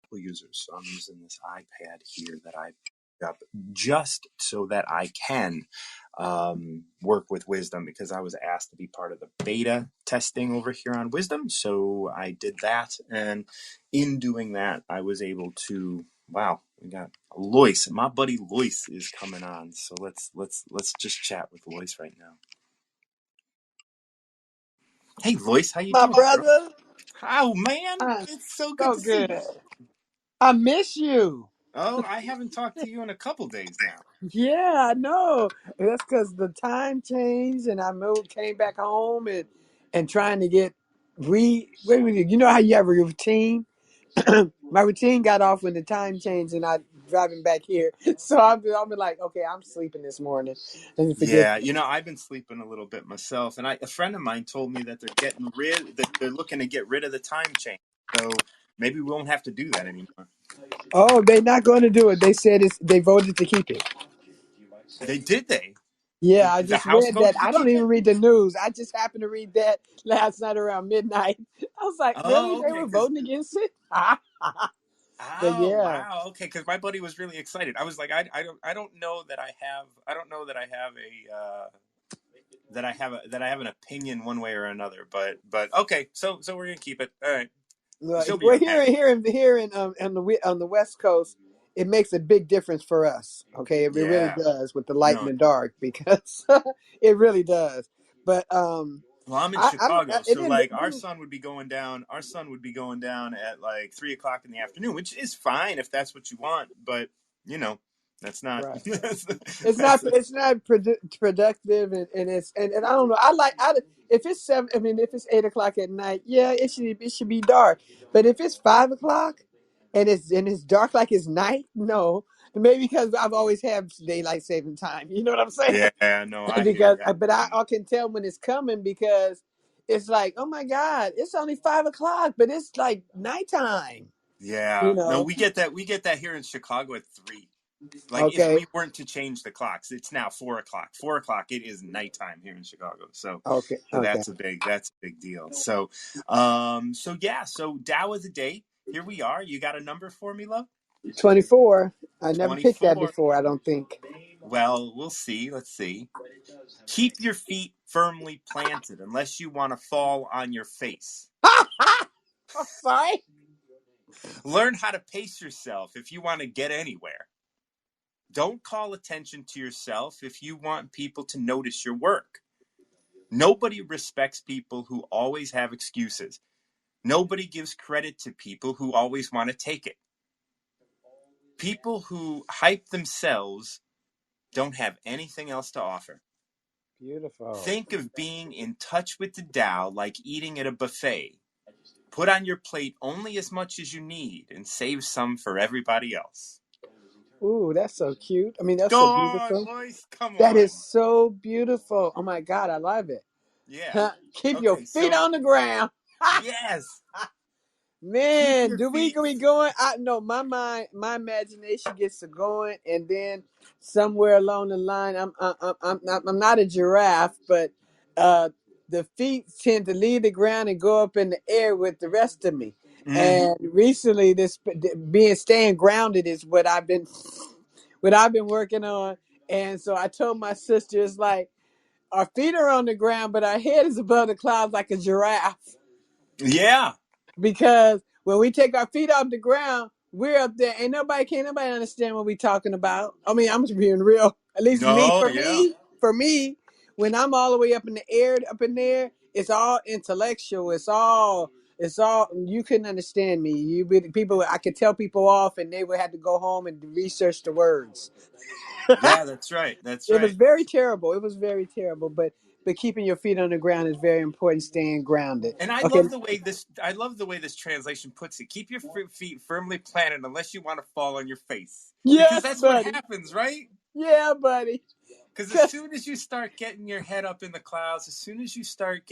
Apple user, so I'm using this iPad here that I picked up just so that I can work with Wisdom, because I was asked to be part of the beta testing over here on Wisdom. So I did that, and in doing that, I was able to. Wow, we got Lois. My buddy Lois is coming on, so let's just chat with Lois right now. Hey, Lois, how you My doing, girl? brother. Oh man, I'm it's so good so to see good. you. I miss you. Oh, I haven't talked to you in a couple days now. Yeah, I know. That's because the time changed, and I moved, came back home, and trying to get Wait a minute. You know how you have a routine? My routine got off when the time changed, and I driving back here. So I'll be like, okay, I'm sleeping this morning, and forget. Yeah, I've been sleeping a little bit myself, and a friend of mine told me that they're looking to get rid of the time change. So maybe we won't have to do that anymore. Oh, they're not going to do it. They said they voted to keep it. They? Yeah, I The just House read that. voted to I don't keep even it? read the news. I just happened to read that last night around midnight. I was like, really? Oh, They okay. were Because voting against it? But oh yeah, wow, okay. Because my buddy was really excited. I was like, I don't know that I don't know that I have a that I have an opinion one way or another. But okay. So we're gonna keep it. All right. She'll be well, here, unhappy. here in on the West Coast, it makes a big difference for us. Okay, it really Yeah. does with the light and No. the dark because it really does. But Well, I'm in I don't. Chicago, It so didn't. like our sun would be going down. Our sun would be going down at like 3 o'clock in the afternoon, which is fine if that's what you want. But you know, that's not. Right. That's It's not productive, and I don't know. If it's seven. I mean, if it's 8 o'clock at night, yeah, it should be dark. But if it's 5 o'clock and it's dark like it's night, no. Maybe because I've always had daylight saving time. You know what I'm saying? yeah. No, I hear Because you. but I can tell when it's coming because it's like, oh my God, it's only 5 o'clock, but it's like nighttime. You Yeah. No, know? we get that. We get that here in Chicago at 3. Like if Okay. we weren't to change the clocks, it's now 4 o'clock. 4 o'clock. It is nighttime here in Chicago. Okay. So Okay. that's a big deal. So yeah. So Dow of the day. Here we are. You got a number for me, love? 24. I never picked that 24. before, I don't think. Well, we'll see. Let's see. Keep your feet firmly planted unless you want to fall on your face. I'm sorry. Learn how to pace yourself if you want to get anywhere. Don't call attention to yourself if you want people to notice your work. Nobody respects people who always have excuses. Nobody gives credit to people who always want to take it. People who hype themselves don't have anything else to offer. Beautiful. Think of being in touch with the Tao like eating at a buffet. Put on your plate only as much as you need and save some for everybody else. Ooh, that's so cute. I mean, that's Go so on, beautiful. Lois. Come That is on. so beautiful. Oh my God, I love it. Yeah. Huh? Keep your Okay, feet so on the ground. yes. Keep Man, your do we feet. go we going? I no, my mind, my imagination gets to going, and then somewhere along the line, I'm not a giraffe, but uh, the feet tend to leave the ground and go up in the air with the rest of me. Mm-hmm. And recently, this being staying grounded is what I've been working on. And so I told my sister, it's like our feet are on the ground, but our head is above the clouds like a giraffe Yeah. because when we take our feet off the ground, we're up there. Can't nobody understand what we're talking about. I mean, I'm just being real. At least me, No, for yeah. me, for me, when I'm all the way up in the air, up in there, it's all intellectual. It's all. You couldn't understand me. People. I could tell people off, and they would have to go home and research the words. Yeah, that's right. That's It was right. very terrible. It was very terrible. But keeping your feet on the ground is very important. Staying grounded. And I Okay. love the way this translation puts it. Keep your feet firmly planted unless you want to fall on your face. Because Yes, that's what buddy. happens, right? Yeah, buddy. Because as 'Cause soon as you start getting your head up in the clouds, as soon as you start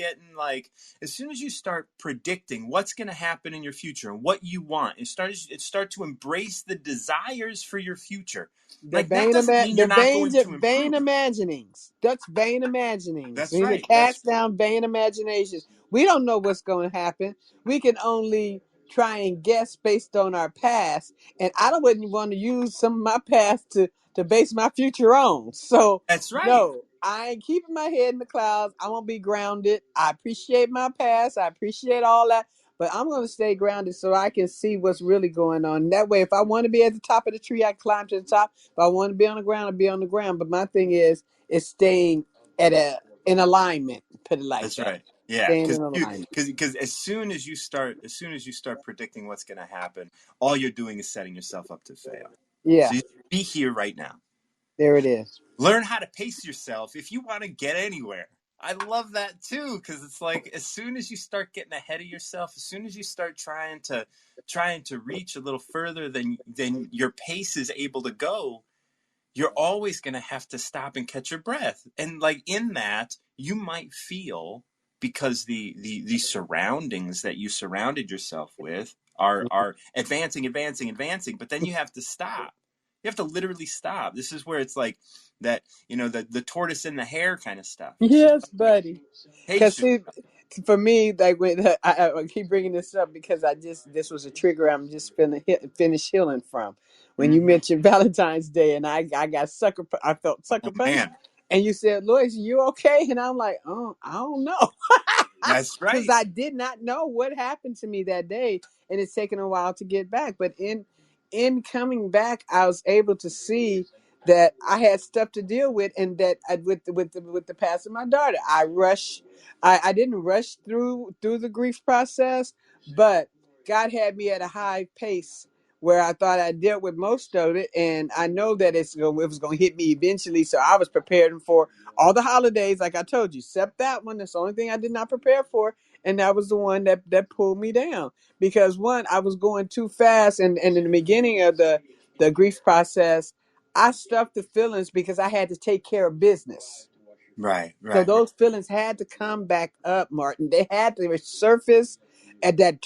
predicting what's going to happen in your future and what you want, and start to embrace the desires for your future. The Like that vain, doesn't mean you're the not going to vain improve. imaginings. That's vain imaginings. We That's need to right. That's cast down vain imaginations. We don't know what's going to happen. We can only try and guess based on our past, and I don't wouldn't want to use some of my past to base my future on. So That's right. no, I ain't keeping my head in the clouds. I won't be grounded. I appreciate my past. I appreciate all that, but I'm going to stay grounded so I can see what's really going on. That way, if I want to be at the top of the tree, I climb to the top. If I want to be on the ground, I'll be on the ground. But my thing is staying at a in alignment. Put it like That's that. right. Yeah, Staying because in alignment. as soon as you start predicting what's going to happen, all you're doing is setting yourself up to fail. So Yeah, you be here right now. there it is. Learn how to pace yourself if you want to get anywhere. I love that too, because it's like as soon as you start getting ahead of yourself, as soon as you start trying to reach a little further than your pace is able to go, you're always going to have to stop and catch your breath. And like in that, you might feel, because the surroundings that you surrounded yourself with are advancing, but then you have to stop. You have to literally stop. This is where it's like that, the tortoise and the hare kind of stuff. It's just Yes, buddy. Cause patience. see, for me, like when I keep bringing this up because this was a trigger. I'm just finish healing from when you Mm-hmm. mentioned Valentine's Day, and I got I felt Oh sucker punched, man, and you said, "Lois, you okay?" And I'm like, "Oh, I don't know," that's because right. I did not know what happened to me that day, and it's taken a while to get back. But in coming back, I was able to see that I had stuff to deal with, and that with the passing of my daughter, I didn't rush through the grief process, but God had me at a high pace where I thought I dealt with most of it, and I know that it was going to hit me eventually. So I was preparing for all the holidays, like I told you, except that one. That's the only thing I did not prepare for, and that was the one that pulled me down because one, I was going too fast, and in the beginning of the grief process, I stuffed the feelings because I had to take care of business. Right, So right, right. those feelings had to come back up, Martin. They had to resurface, and that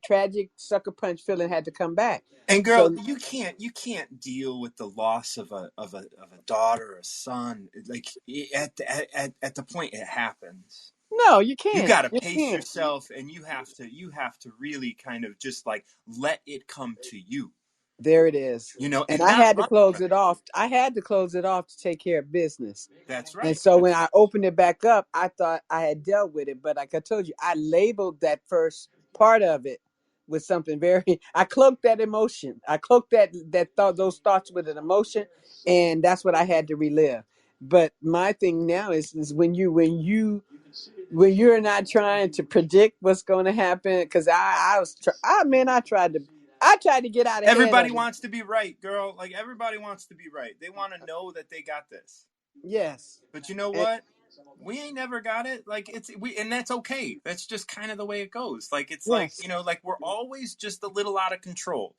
tragic sucker punch feeling had to come back. And girl, So you can't deal with the loss of a daughter or a son like at the point it happens. no, you You can't. got to You pace can't. yourself, and you have to really kind of just like let it come to you. There it is. And And I not had to run close from it it. off. I had to close it off to take care of business. That's And right. so when That's I opened it back up, I thought I had dealt with it. But like I told you, I labeled that first part of it with something very I cloaked that emotion. I cloaked that thought those thoughts with an emotion, and that's what I had to relive. But my thing now is when you're not trying to predict what's going to happen, because I tried to get out ahead everybody of it. wants to be right, girl. Like everybody wants to be right. They want to know that they got this. Yes. But you know And what? We ain't never got it. Like and that's okay. That's just kind of the way it goes. Like it's like, yes, like we're always just a little out of control.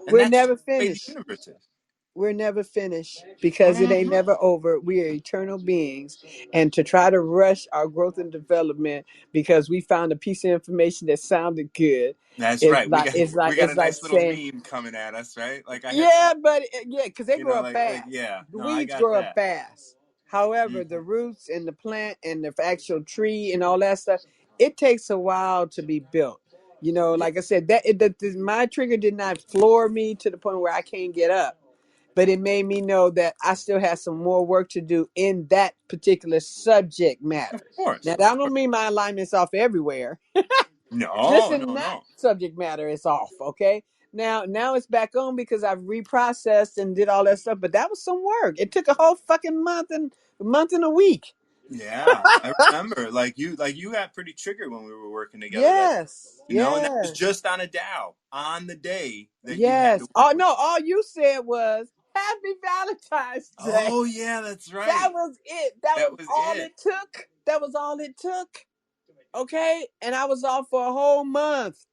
And we're that's just never the way the finished. universe is. We're never finished because it ain't Hmm. never over. We are eternal beings, and to try to rush our growth and development because we found a piece of information that sounded good That's is right. We like got it's like we got a it's like nice little saying, meme coming at us, right? Like I had some, yeah, but yeah, because they grow up like fast. yeah. The No, I weeds got grow up that. fast. However, Hmm. the roots and the plant and the actual tree and all that stuff, it takes a while to be built. Yeah, Like I said, my trigger did not floor me to the point where I can't get up, but it made me know that I still have some more work to do in that particular subject of matter. course, Now, of that course. don't mean my alignment's off everywhere. Just No, in no, that no. subject matter, it's off. Okay. Now it's back on because I've reprocessed and did all that stuff. But that was some work. It took a whole fucking month and a week. Yeah, I remember. Like you got pretty triggered when we were working together. Yes. And that was Yes. just on a Dow on the day that you had to Yes. work Oh with. no, all you said was Happy Valentine's Day. Oh yeah, that's That right. was it. That That was was all it. it took. That was all it took. Okay. And I was off for a whole month.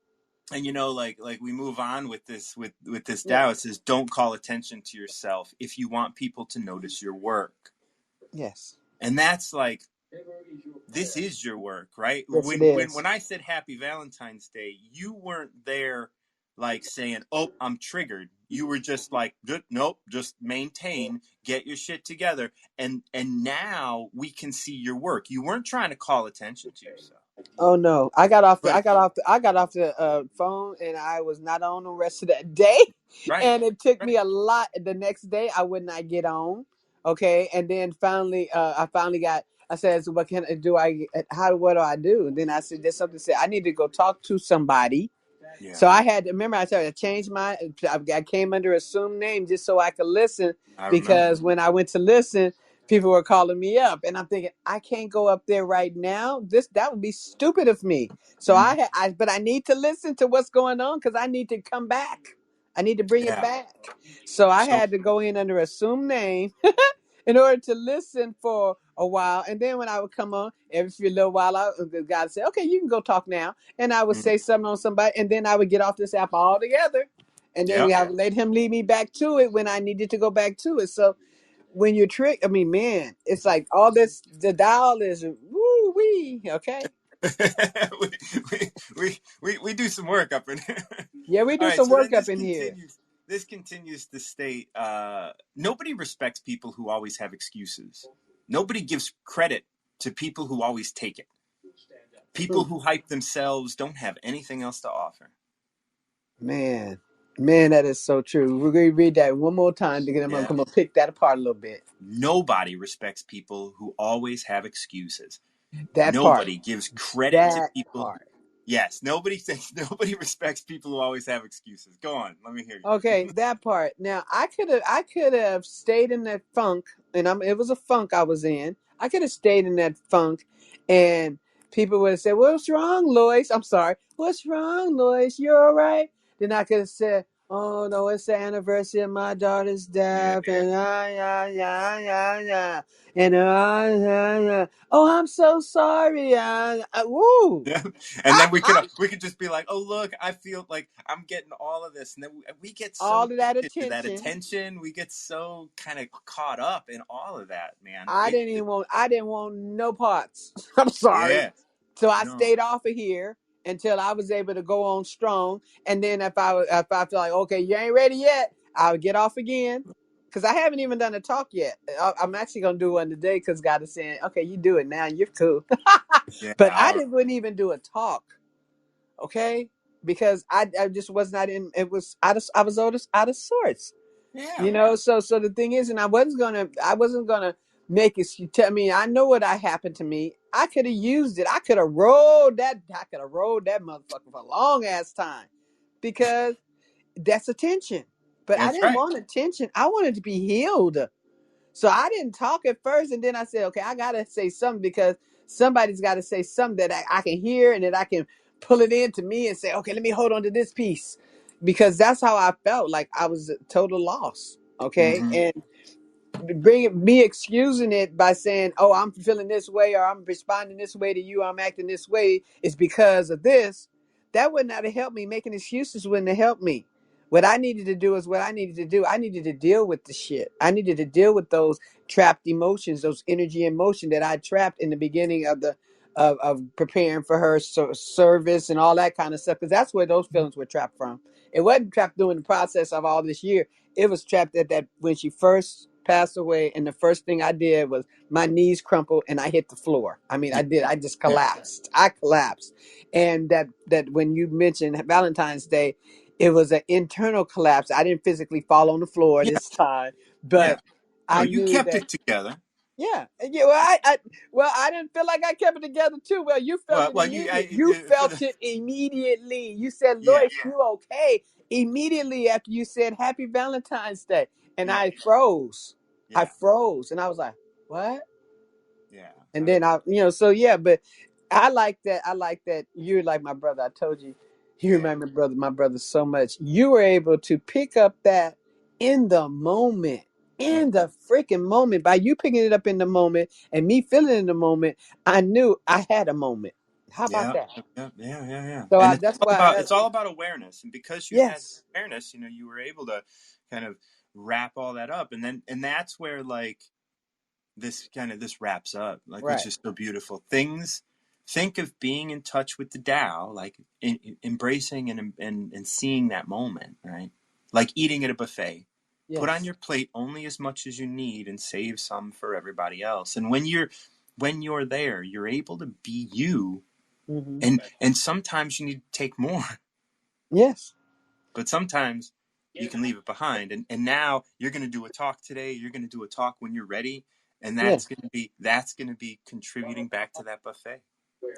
And like we move on with this Yeah. Tao. It says, don't call attention to yourself if you want people to notice your work. Yes. And that's like, this is your work, right? Yes, it When is. I said Happy Valentine's Day, you weren't there like saying, "Oh, I'm triggered." You were just like, "Nope, just maintain, get your shit together." And now we can see your work. You weren't trying to call attention to yourself. Oh no! But I got off the phone, and I was not on the rest of that day. right, And it took me right, a lot. The next day, I would not get on. Okay, and then finally, I finally got. I said, "So what can I do? What do I do?" And then I said, "There's something." Said I need to go talk to somebody. yeah, So I had to remember. I started to change my. I came under assumed name just so I could listen, I remember. because when I went to listen, people were calling me up, and I'm thinking I can't go up there right now. That would be stupid of me. So Mhm. but I need to listen to what's going on because I need to come back. I need to bring it Yeah. back. So I So had to go in under assumed name in order to listen for a while. And then when I would come on, every little while, the guy would say, "Okay, you can go talk now." And I would mhm. say something on somebody, and then I would get off this app altogether. And then Yep. I would let him lead me back to it when I needed to go back to it. So when you're I mean, man, it's like all this, the dial is woo wee. Okay. we, we do some work up in here. Yeah, we All do right, some so then work up in here. this continues to state nobody respects people who always have excuses. Nobody gives credit to people who always take it. People Hmm. who hype themselves don't have anything else to offer. Man, man, that is so true. We're going to read that one more time because I'm Yeah. going to pick that apart a little bit. Nobody respects people who always have excuses. That part. Nobody gives credit to That people. part. Yes, nobody thinks nobody respects people who always have excuses. Go on, let me hear you. Okay, that part. Now I could have stayed in that funk, and it was a funk I was in. I could have stayed in that funk, and people would have said, "What's wrong, Lois?" I'm sorry. "What's wrong, Lois? You all right?" Then I could have said, "Oh no, it's the anniversary of my daughter's Yeah. death, and and oh, I'm so sorry. Woo. Yeah. And then we could just be like, "Oh, look, I feel like I'm getting all of this." And then we get so All of that deep into that attention. attention. We get so kind of caught up in all of that, man. I didn't want no parts. I'm sorry. Yeah. So I No. stayed off of here until I was able to go on strong. And then if I feel like, okay, you ain't ready yet, I would get off again. Cause I haven't even done a talk yet. I'm actually gonna do one today because God is saying, okay, you do it now. You're cool. Yeah. But I All right. wouldn't even do a talk. Okay. Because I just was not in, it was I was out of sorts. Yeah. You know, so the thing is, and I wasn't gonna make it. You tell me, I know what happened to me. I could have used it. I could have rolled that motherfucker for a long ass time, because that's attention. But I That's didn't right. want attention. I wanted to be healed. So I didn't talk at first, and then I said, okay, I gotta say something, because somebody's got to say something that I can hear and that I can pull it into me and say, okay, let me hold on to this piece, because that's how I felt like I was a total loss. Okay, Mm-hmm. and bringing me excusing it by saying, "Oh, I'm feeling this way, or I'm responding this way to you, I'm acting this way, is because of this." That would not have helped me. Making excuses wouldn't have helped me. What I needed to do is what I needed to do. I needed to deal with the shit. I needed to deal with those trapped emotions, those energy and motion that I trapped in the beginning of of preparing for her service and all that kind of stuff. Because that's where those feelings were trapped from. It wasn't trapped during the process of all this year. It was trapped at that when she first passed away, and the first thing I did was my knees crumpled and I hit the floor. I mean, Yeah. I did. I just Yeah. collapsed. I collapsed. And that when you mentioned Valentine's Day, it was an internal collapse. I didn't physically fall on the floor Yeah. this time, Yeah. but No, I you knew kept that. it together. Yeah, yeah. Well, I didn't feel like I kept it together too. Well, you felt it Well, you immediately. You for felt the it immediately. You said, yeah. "Lois, you okay?" Immediately after you said Happy Valentine's Day, and Yeah. I froze. I Yeah. froze, and I was like, "What?" Yeah. And then so yeah, but I like that. I like that you're like my brother. I told you, you Yeah. remind my brother so much. You were able to pick up that in the moment, Mm. in the freaking moment. By you picking it up in the moment and me feeling it in the moment, I knew I had a moment. How about Yeah, that? yeah. So And it's that's all why. about awareness, and because you had Yes, awareness, you were able to kind of wrap all that up, and that's where like this wraps up, like which right. is so beautiful. Think of being in touch with the Tao, like embracing and seeing that moment, right? Like eating at a buffet. Put on Yes, your plate only as much as you need and save some for everybody else. And when you're there, you're able to be you Hmm. And sometimes you need to take more, Yes. but sometimes you can leave it behind. And now you're going to do a talk today. You're going to do a talk when you're ready, and Yeah. that's going to be contributing back to that buffet.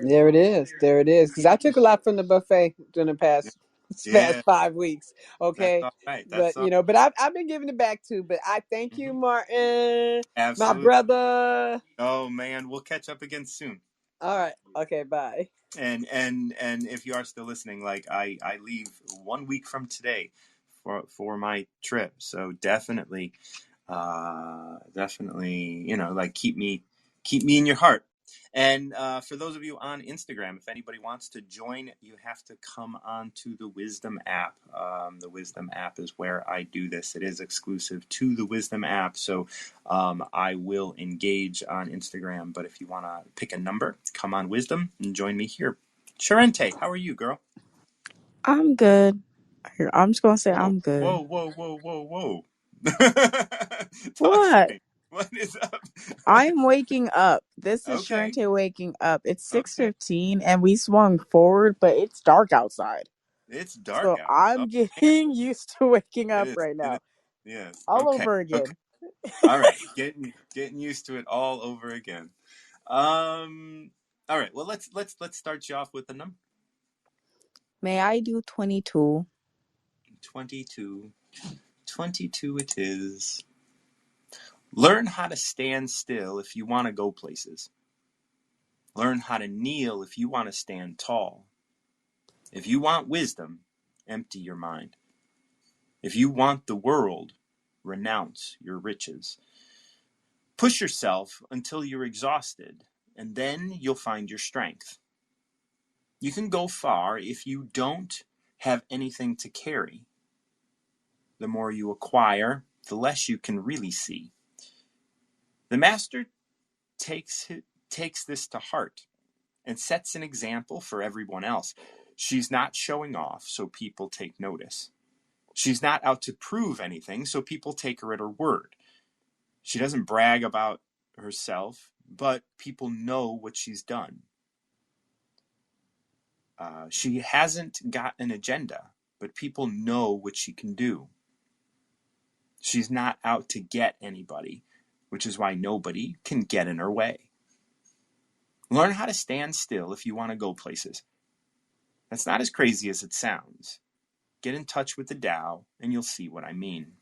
There it is. There it is. Because I took a lot from the buffet during the past Yeah, 5 weeks. that's Okay. all right. But That's all but I've been giving it back too. But I thank right. you, Martin, my Absolutely. brother. Oh man, we'll catch up again soon. All right. Okay. Bye. And if you are still listening, like I leave 1 week from today for my trip, so definitely, definitely, like keep me in your heart. And for those of you on Instagram, if anybody wants to join, you have to come on to the Wisdom app. The Wisdom app is where I do this. It is exclusive to the Wisdom app, so I will engage on Instagram. But if you want to pick a number, come on Wisdom and join me here. Sharente, how are you, girl? I'm good. Here, I'm just gonna say Whoa, I'm good. whoa, whoa, whoa, whoa, whoa. Talk to What? me. What is up? I'm waking up. This is Okay, Sharente waking up. It's six okay. fifteen, and we swung forward, but it's dark outside. It's dark So out. Oh, I'm man. getting used to waking It up is. right It is. now, Yes. all Okay. over Okay. again. All right. Getting used to it all over again. Um. All right. Well, let's start you off with the number May I do 22? 22. 22 it is. Learn how to stand still if you want to go places. Learn how to kneel if you want to stand tall. If you want wisdom, empty your mind. If you want the world, renounce your riches. Push yourself until you're exhausted, and then you'll find your strength. You can go far if you don't have anything to carry. The more you acquire, the less you can really see. The master takes takes this to heart and sets an example for everyone else. She's not showing off so people take notice. She's not out to prove anything so people take her at her word. She doesn't brag about herself, but people know what she's done. She hasn't got an agenda, but people know what she can do. She's not out to get anybody, which is why nobody can get in her way. Learn how to stand still if you want to go places. That's not as crazy as it sounds. Get in touch with the Tao, and you'll see what I mean.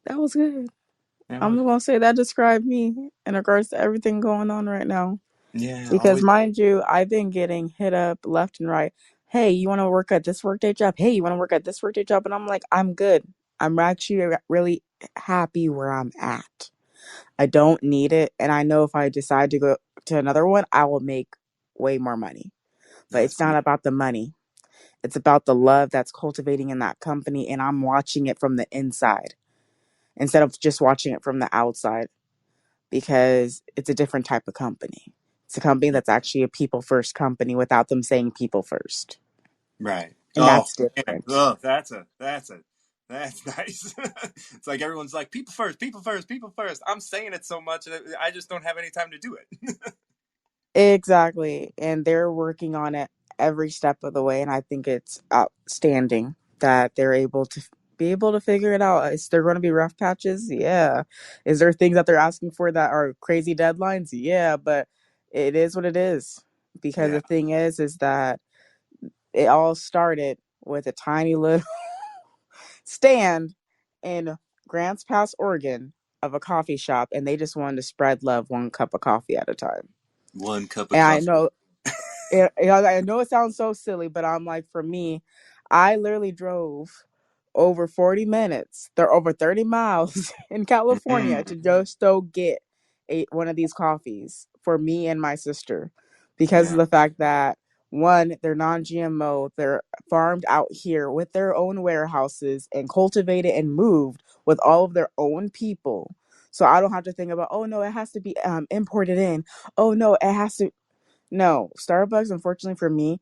That was good. That I'm was, gonna say that described me in regards to everything going on right now. yeah, Because always, mind you, I've been getting hit up left and right. Hey, you want to work at this workday job? Hey, you want to work at this workday job? And I'm like, I'm good. I'm actually really happy where I'm at. I don't need it. And I know if I decide to go to another one, I will make way more money. But that's it's not beautiful. about the money. It's about the love that's cultivating in that company. And I'm watching it from the inside instead of just watching it from the outside because it's a different type of company. It's a company that's actually a people first company without them saying people first. Right. And Oh, that's man. different. Oh, that's nice. It's like everyone's like, people first, people first, people first. I'm saying it so much that I just don't have any time to do it. Exactly. And they're working on it every step of the way. And I think it's outstanding that they're able to be able to figure it out. Is there going to be rough patches? Yeah. Is there things that they're asking for that are crazy deadlines? Yeah. But it is what it is. Because Yeah. the thing is that it all started with a tiny little stand in Grants Pass, Oregon, of a coffee shop, and they just wanted to spread love one cup of coffee at a time. One cup of And I coffee. know I know it sounds so silly, but I'm like, for me, I literally drove over 40 minutes. They're over 30 miles in California to Mm. just go get one of these coffees for me and my sister because of Yeah. the fact that one, they're non-GMO, they're farmed out here with their own warehouses and cultivated and moved with all of their own people. So I don't have to think about, oh no, it has to be imported in. Oh no, it has to. No, Starbucks, unfortunately for me,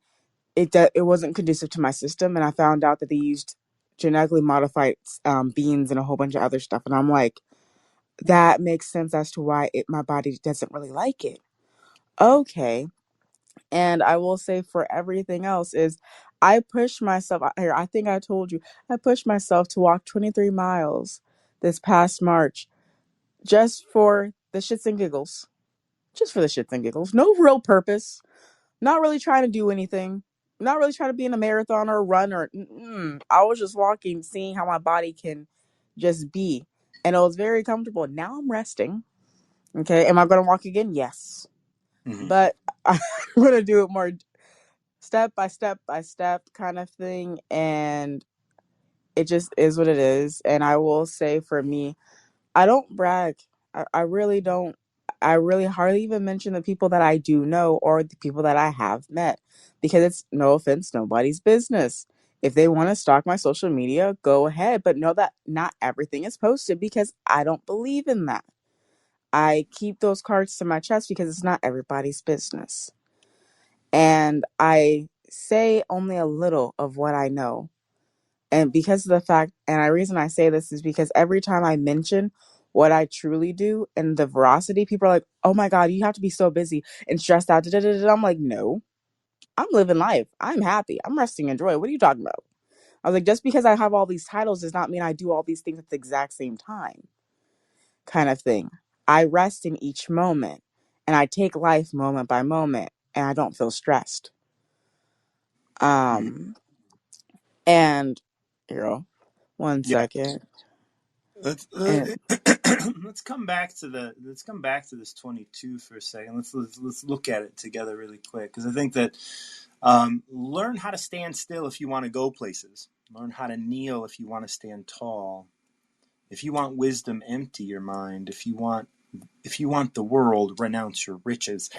it wasn't conducive to my system, and I found out that they used genetically modified beans and a whole bunch of other stuff, and I'm like, that makes sense as to why my body doesn't really like it. Okay. And I will say for everything else is I push myself here. I think I told you I pushed myself to walk 23 miles this past March just for the shits and giggles. Just for the shits and giggles. No real purpose. Not really trying to do anything. Not really trying to be in a marathon or a run or I was just walking, seeing how my body can just be. And it was very comfortable. Now I'm resting. Okay. Am I going to walk again? Yes. Mm-hmm. But I'm going to do it more step by step by step kind of thing. And it just is what it is. And I will say for me, I don't brag. I really don't. I really hardly even mention the people that I do know or the people that I have met because it's no offense, nobody's business. If they want to stalk my social media, go ahead. But know that not everything is posted because I don't believe in that. I keep those cards to my chest because it's not everybody's business. And I say only a little of what I know. And because of the fact, and the reason I say this is because every time I mention what I truly do and the veracity, people are like, oh my God, you have to be so busy and stressed out. Da, da, da, da. I'm like, no, I'm living life. I'm happy. I'm resting in joy. What are you talking about? I was like, just because I have all these titles does not mean I do all these things at the exact same time, kind of thing. I rest in each moment and I take life moment by moment and I don't feel stressed. Mm-hmm. Um, and, you know, one Yeah. second. Let's And let's come back to this 22 for a second. Let's look at it together really quick because I think that learn how to stand still if you want to go places. Learn how to kneel if you want to stand tall. If you want wisdom, empty your mind. If you want the world, renounce your riches.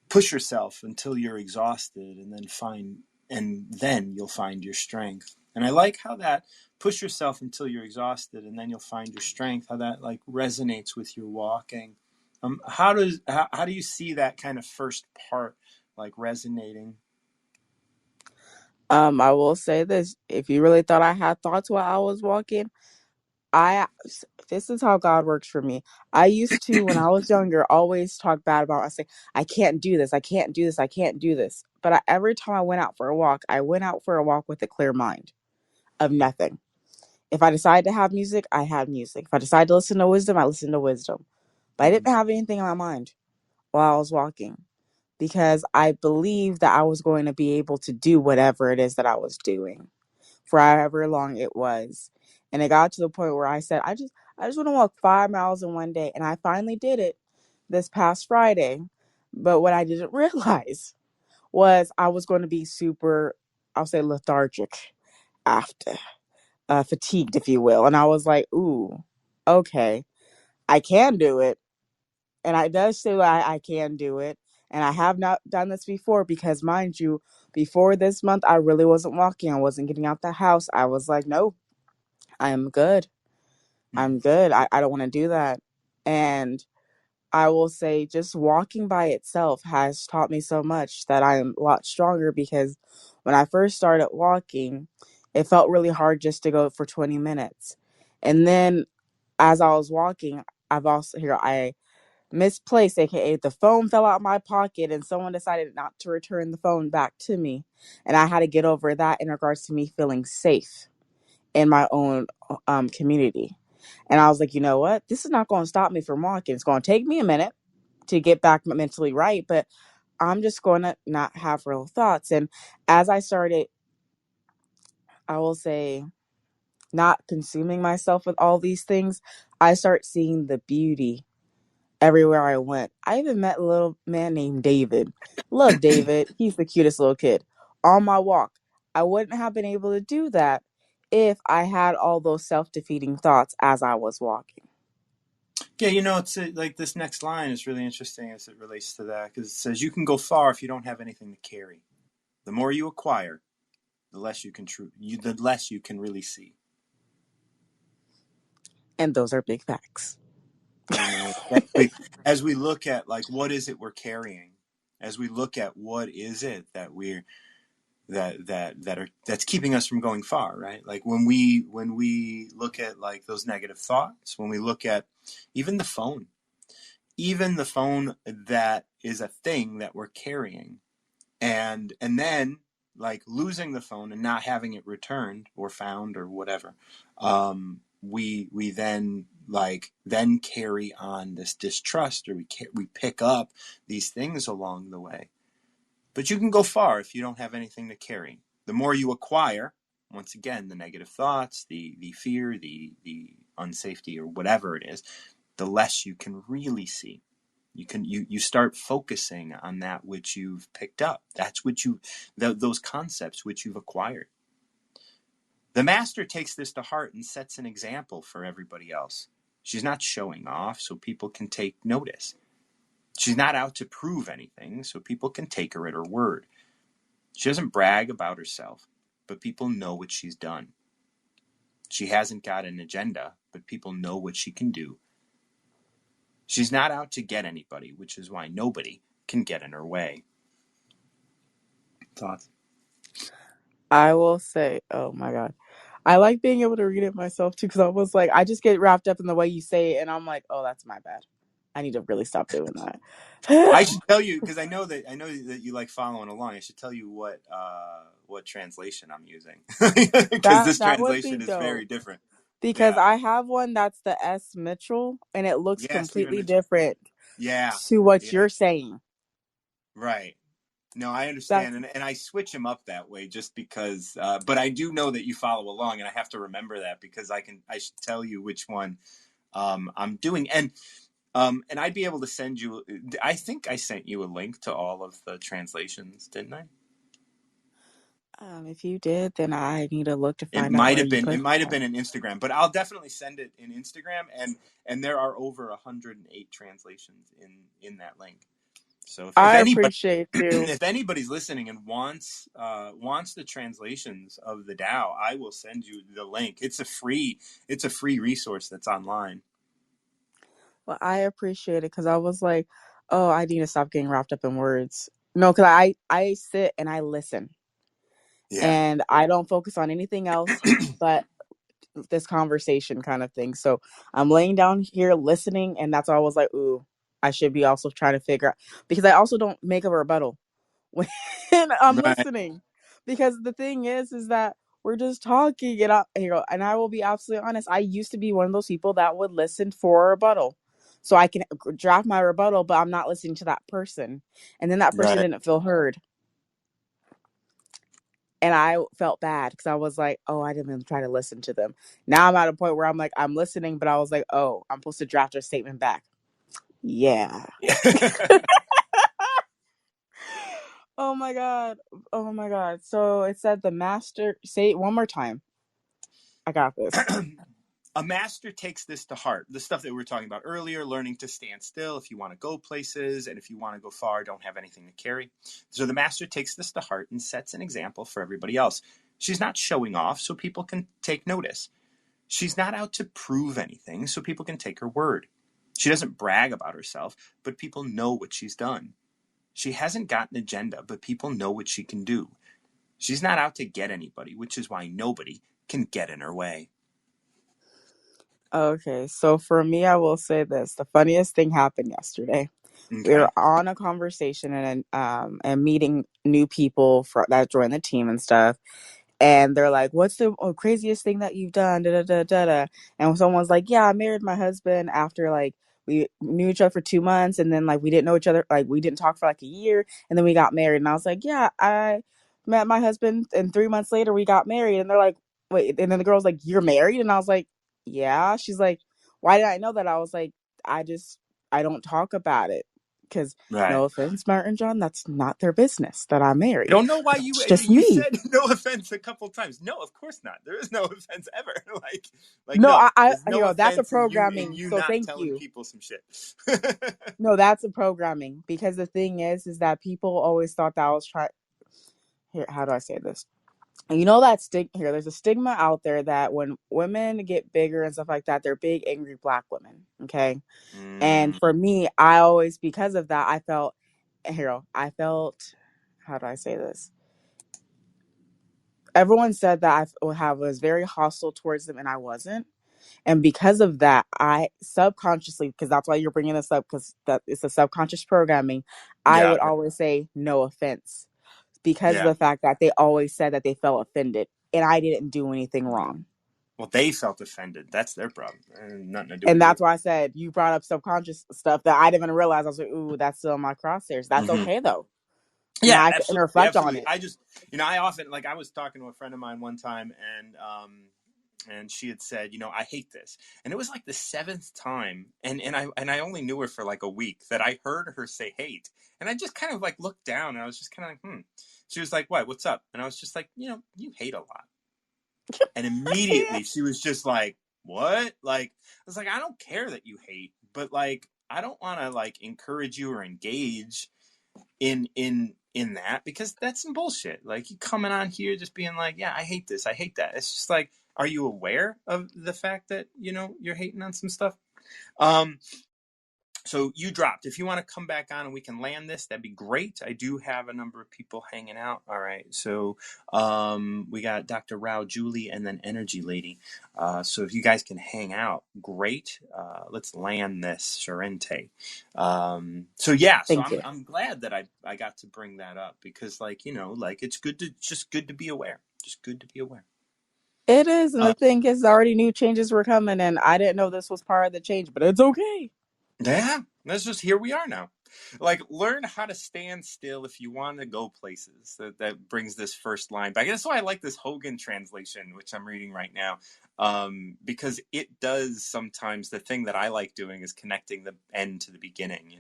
Push yourself until you're exhausted and then you'll find your strength. And I like how that push yourself until you're exhausted and then you'll find your strength, how that like resonates with your walking. How do you see that kind of first part like resonating? I will say this: if you really thought I had thoughts while I was walking, I this is how God works for me. I used to, when I was younger, always talk bad about. I say, I can't do this, I can't do this, I can't do this. But every time I went out for a walk, I went out for a walk with a clear mind of nothing. If I decided to have music, I had music. If I decided to listen to wisdom, I listened to wisdom. But I Mm-hmm. didn't have anything in my mind while I was walking because I believed that I was going to be able to do whatever it is that I was doing for however long it was. And it got to the point where I said, I just want to walk 5 miles in one day. And I finally did it this past Friday. But what I didn't realize was I was going to be super, I'll say lethargic after, fatigued, if you will. And I was like, ooh, okay, I can do it. And I does say I can do it. And I have not done this before because, mind you, before this month, I really wasn't walking. I wasn't getting out the house. I was like, no, I'm good. Mm-hmm. I'm good. I don't want to do that. And I will say, just walking by itself has taught me so much that I am a lot stronger because when I first started walking, it felt really hard just to go for 20 minutes. And then as I was walking, I misplaced, aka the phone fell out my pocket and someone decided not to return the phone back to me. And I had to get over that in regards to me feeling safe in my own community. And I was like, you know what? This is not going to stop me from walking. It's going to take me a minute to get back mentally right, but I'm just going to not have real thoughts. And as I started, I will say, not consuming myself with all these things, I start seeing the beauty everywhere I went. I even met a little man named David. Love David. He's the cutest little kid. On my walk, I wouldn't have been able to do that if I had all those self-defeating thoughts as I was walking. Yeah, it's like this next line is really interesting as it relates to that because it says you can go far if you don't have anything to carry. The more you acquire, the less you can really see. And those are big facts. As we look at like what is it we're carrying, as we look at what is it that we're that's keeping us from going far, right? Like when we look at like those negative thoughts, when we look at Even the phone. Even the phone that is a thing that we're carrying. And then like losing the phone and not having it returned or found or whatever, we then carry on this distrust, or we pick up these things along the way. But you can go far if you don't have anything to carry. The more you acquire, once again, the negative thoughts, the fear, the unsafety, or whatever it is, the less you can really see. You start focusing on that which you've picked up. That's what those concepts which you've acquired. The master takes this to heart and sets an example for everybody else. She's not showing off so people can take notice. She's not out to prove anything so people can take her at her word. She doesn't brag about herself, but people know what she's done. She hasn't got an agenda, but people know what she can do. She's not out to get anybody, which is why nobody can get in her way. Thoughts? I will say, oh my God. I like being able to read it myself too, because I was like, I just get wrapped up in the way you say it, and I'm like, oh, that's my bad. I need to really stop doing that. I should tell you, because I know that you like following along. I should tell you what translation I'm using, because this That would be translation is dope. very different. Because Yeah, I have one that's the S. Mitchell, and it looks yeah, Stephen completely Mitchell. different Yeah, to what yeah, you're saying. right. No, I That's understand, and I switch them up that way just because. But I do know that you follow along, and I have to remember that because I should tell you which one I'm doing, and I'd be able to send you. I think I sent you a link to all of the translations, didn't I? if you did, then I need to look to It find out might where have you been. put It might have that. been in Instagram, but I'll definitely send it in Instagram, and there are over 108 translations in that link. So if I anybody appreciate you. if anybody's listening and wants the translations of the Tao, I will send you the link. It's a free resource that's online. Well, I appreciate it because I was like, oh, I need to stop getting wrapped up in words. No, because I sit and I listen, Yeah. and I don't focus on anything else but this conversation kind of thing. So I'm laying down here listening, and that's why I was like, ooh, I should be also trying to figure out, because I also don't make a rebuttal when I'm Right. listening. Because the thing is that we're just talking, and and I will be absolutely honest. I used to be one of those people that would listen for a rebuttal, so I can draft my rebuttal, but I'm not listening to that person, and then that person Right. didn't feel heard, and I felt bad because I was like, oh, I didn't even try to listen to them. Now I'm at a point where I'm like, I'm listening, but I was like, oh, I'm supposed to draft a statement back. Yeah. Oh my god. Oh my god. So it said the master. Say it one more time. I got this. A master takes this to heart. The stuff that we were talking about earlier, learning to stand still if you want to go places, and if you want to go far, don't have anything to carry. So the master takes this to heart and sets an example for everybody else. She's not showing off so people can take notice. She's not out to prove anything so people can take her word. She doesn't brag about herself, but people know what she's done. She hasn't got an agenda, but people know what she can do. She's not out to get anybody, which is why nobody can get in her way. Okay. So for me, I will say this. The funniest thing happened yesterday. We were Okay. on a conversation and meeting new people that joined the team and stuff. And they're like, "What's the craziest thing that you've done?" Da, da, da, da, da. And someone's like, "Yeah, I married my husband after like we knew each other for 2 months, and then like we didn't know each other, like we didn't talk for like a year, and then we got married." And I was like, "Yeah, I met my husband, and 3 months later we got married." And they're like, "Wait," and then the girl's like, "You're married?" And I was like, "Yeah." She's like, "Why did I know that?" I was like, "I just I don't talk about it." Because Right. no offense, Martin John, that's not their business that I'm I married. don't know why It's just you me. said no offense a couple times. No, of course not. There is no offense ever. Like No, no. I There's no that's a offense in programming. you So not thank telling you. people some shit. No, that's a programming, because the thing is that people always thought that I was trying. Here, how do I say this? You know that here. There's a stigma out there that when women get bigger and stuff like that, they're big, angry black women. Okay, and Mm, for me, I always, because of that, I felt hero. I felt, how do I say this? Everyone said that was very hostile towards them, and I wasn't. And because of that, I subconsciously, because that's why you're bringing this up, because that it's a subconscious programming, I Yeah, would always say no offense because of yeah. the fact that they always said that they felt offended and I didn't do anything wrong. Well, they felt offended. That's their problem. Nothing to do And with you. that's why I said you brought up subconscious stuff that I didn't even realize. I was like, ooh, that's still in my crosshairs. That's Hmm. okay though. Now Yeah, I can absolutely, reflect on absolutely. it. I just, I often, like, I was talking to a friend of mine one time, and she had said, I hate this, and it was like the seventh time, and I only knew her for like a week that I heard her say hate, and I just kind of like looked down, and I was just kind of like, hmm. She was like, "What? What's up?" And I was just like, you hate a lot, and Yeah. immediately she was just like, "What?" Like, I was like, "I don't care that you hate, but like, I don't want to like encourage you or engage in that, because that's some bullshit. Like, you coming on here just being like, yeah, I hate this, I hate that. It's just like, are you aware of the fact that you're hating on some stuff? um so you dropped. If you want to come back on and we can land this, that'd be great. I do have a number of people hanging out. All right, so we got Dr. Rao, Julie, and then Energy Lady. So if you guys can hang out, great. Let's land this Sorrente. So yeah, so Thank I'm you. I'm glad that I got to bring that up, because like, like, it's just good to be aware. Just good to be aware. It is. And Uh, the thing is, I already knew changes were coming and I didn't know this was part of the change, but it's okay. Yeah, that's just, here we are now. Like, learn how to stand still if you want to go places. That brings this first line back. That's why I like this Hogan translation, which I'm reading right now, because it does sometimes, the thing that I like doing is connecting the end to the beginning.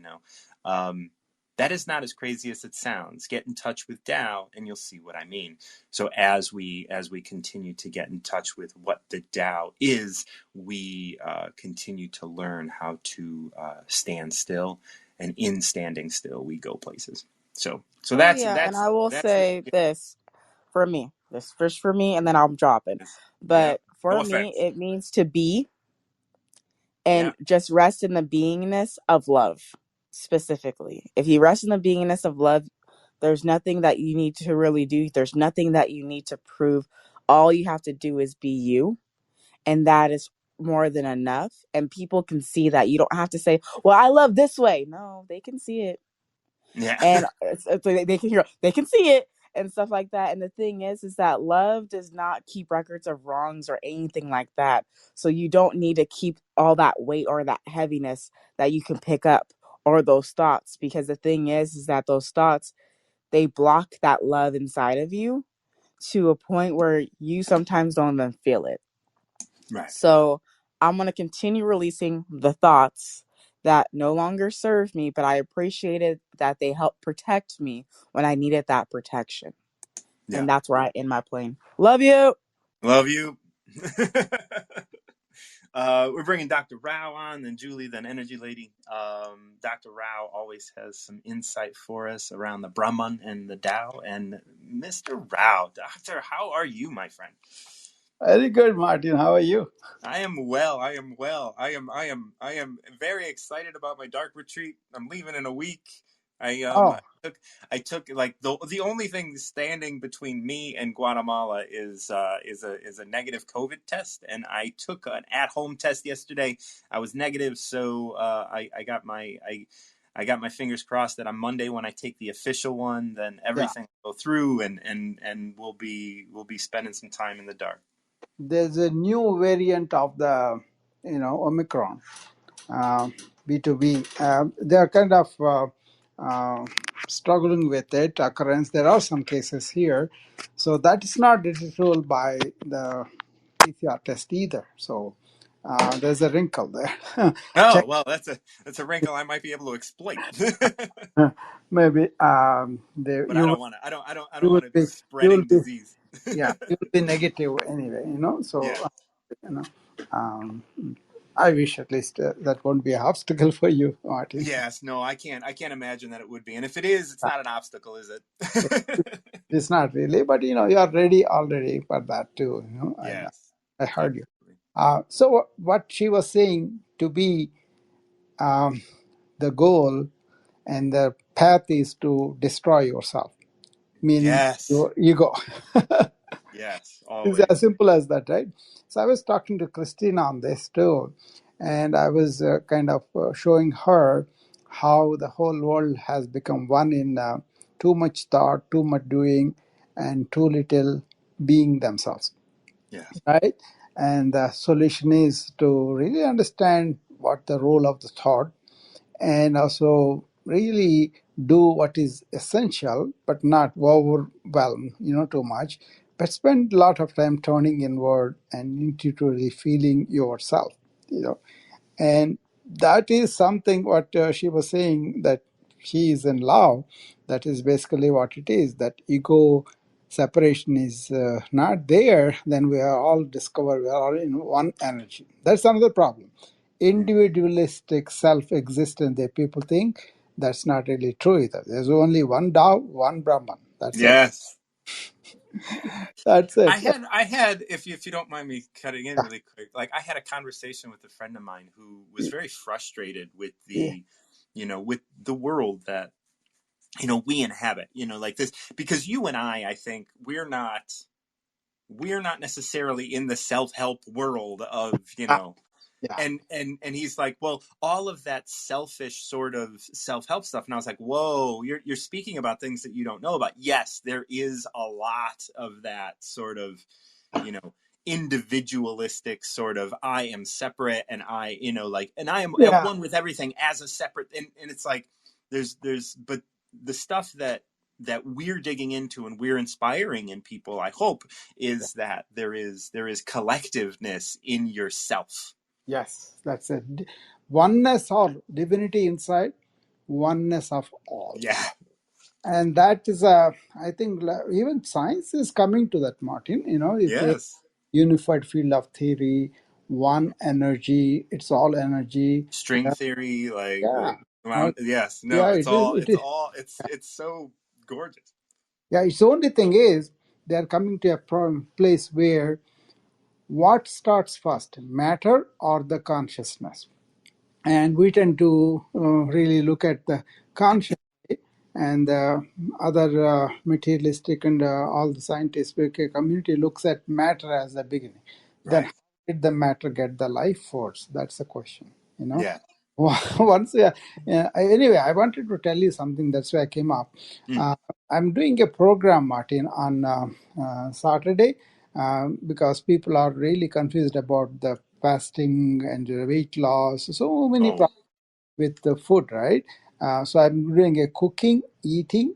That is not as crazy as it sounds. Get in touch with Tao, and you'll see what I mean. So as we continue to get in touch with what the Tao is, we continue to learn how to stand still, and in standing still, we go places. So Oh that's yeah, and that's I will that's the say this for me. This first for me and then I'm dropping. yeah. But No for me, offense. it means to be Yeah. and just rest in the beingness of love specifically. If you rest in the beingness of love, there's nothing that you need to really do. There's nothing that you need to prove. All you have to do is be you, and that is more than enough. And people can see that. You don't have to say, "Well, I love this way." No, they can see it, Yeah. and they can hear, they can see it, and stuff like that. And the thing is that love does not keep records of wrongs or anything like that. So you don't need to keep all that weight or that heaviness that you can pick up, or those thoughts, because the thing is that those thoughts, they block that love inside of you to a point where you sometimes don't even feel it. Right. So I'm going to continue releasing the thoughts that no longer serve me, but I appreciated that they helped protect me when I needed that protection. Yeah. And that's where I end my plane. Love you. Love you. We're bringing Dr. Rao on, then Julie, then Energy Lady. Dr. Rao always has some insight for us around the Brahman and the Tao. And Mr. Rao, Doctor, how are you, my friend? Very good, Martin. How are you? I am well. I am well. I am very excited about my dark retreat. I'm leaving in a week. I um Oh, I took I took like the only thing standing between me and Guatemala is a negative COVID test, and I took an at-home test yesterday. I was negative, so I got my fingers crossed that on Monday, when I take the official one, then yeah. everything will go through, and we'll be spending some time in the dark. There's a new variant of the, Omicron, B2B. They are kind of uh, struggling with it occurrence. There are some cases here, so that is not detectable by the PCR test either. So there's a wrinkle there. Oh Check. well, that's a wrinkle I might be able to exploit. Maybe But I don't want to. I don't you will want to be be you will spreading be disease. yeah, you will be negative anyway. So Yeah. you know. Um, I wish at least that won't be an obstacle for you, Martin. Yes. No, I can't imagine that it would be. And if it is, it's Uh, not an obstacle, is it? It's not really, but you are ready already for that too. Yes. I heard you. Absolutely. So what she was saying to be um, the goal and the path is to destroy yourself, meaning Yes. your ego. Yes. It's Always. as simple as that, right? So I was talking to Christina on this too, and I was kind of showing her how the whole world has become one in too much thought, too much doing, and too little being themselves, Yes. right? And the solution is to really understand what the role of the thought, and also really do what is essential but not overwhelm too much, but spend a lot of time turning inward and intuitively feeling yourself you know and that is something what she was saying, that she is in love. That is basically what it is, that ego separation is not there. Then we are all discovered, we are all in one energy. That's another problem. Mm. Individualistic self-existence, that people think, that's not really true either. There's only one Tao, one Brahman. That's it. Yes. That's it. I had if you don't mind me cutting in Yeah, really quick, like I had a conversation with a friend of mine who was very frustrated with yeah, with the world that we inhabit, like this, because you and I think we're not necessarily in the self-help world of, yeah, and he's like, well, all of that selfish sort of self-help stuff, and I was like, whoa, you're speaking about things that you don't know about. Yes, there is a lot of that sort of, you know individualistic sort of, I am separate, and I am at yeah, one with everything as a separate, and it's like but the stuff that we're digging into and we're inspiring in people, I hope, yeah. is that there is collectiveness in yourself. Yes, that's it. Oneness or divinity inside, oneness of all. Yeah. And that is, I think, even science is coming to that, Martin. If they Yes. unified field of theory, one energy, it's all energy. String theory, like Yeah, yes, no, yeah, it's it is. all It it's is. all it's so gorgeous. Yeah, it's the only thing is they are coming to a place where what starts first, matter or the consciousness? And we tend to really look at the conscious, and the other materialistic and all the scientific community looks at matter as the beginning. Then how Right. did the matter get the life force? That's the question. Yeah. Once, yeah, anyway, I wanted to tell you something. That's why I came up. Mm. Uh, I'm doing a program, Martin, on Saturday, because people are really confused about the fasting and weight loss. So many Oh. problems with the food, right? So I'm doing a cooking, eating,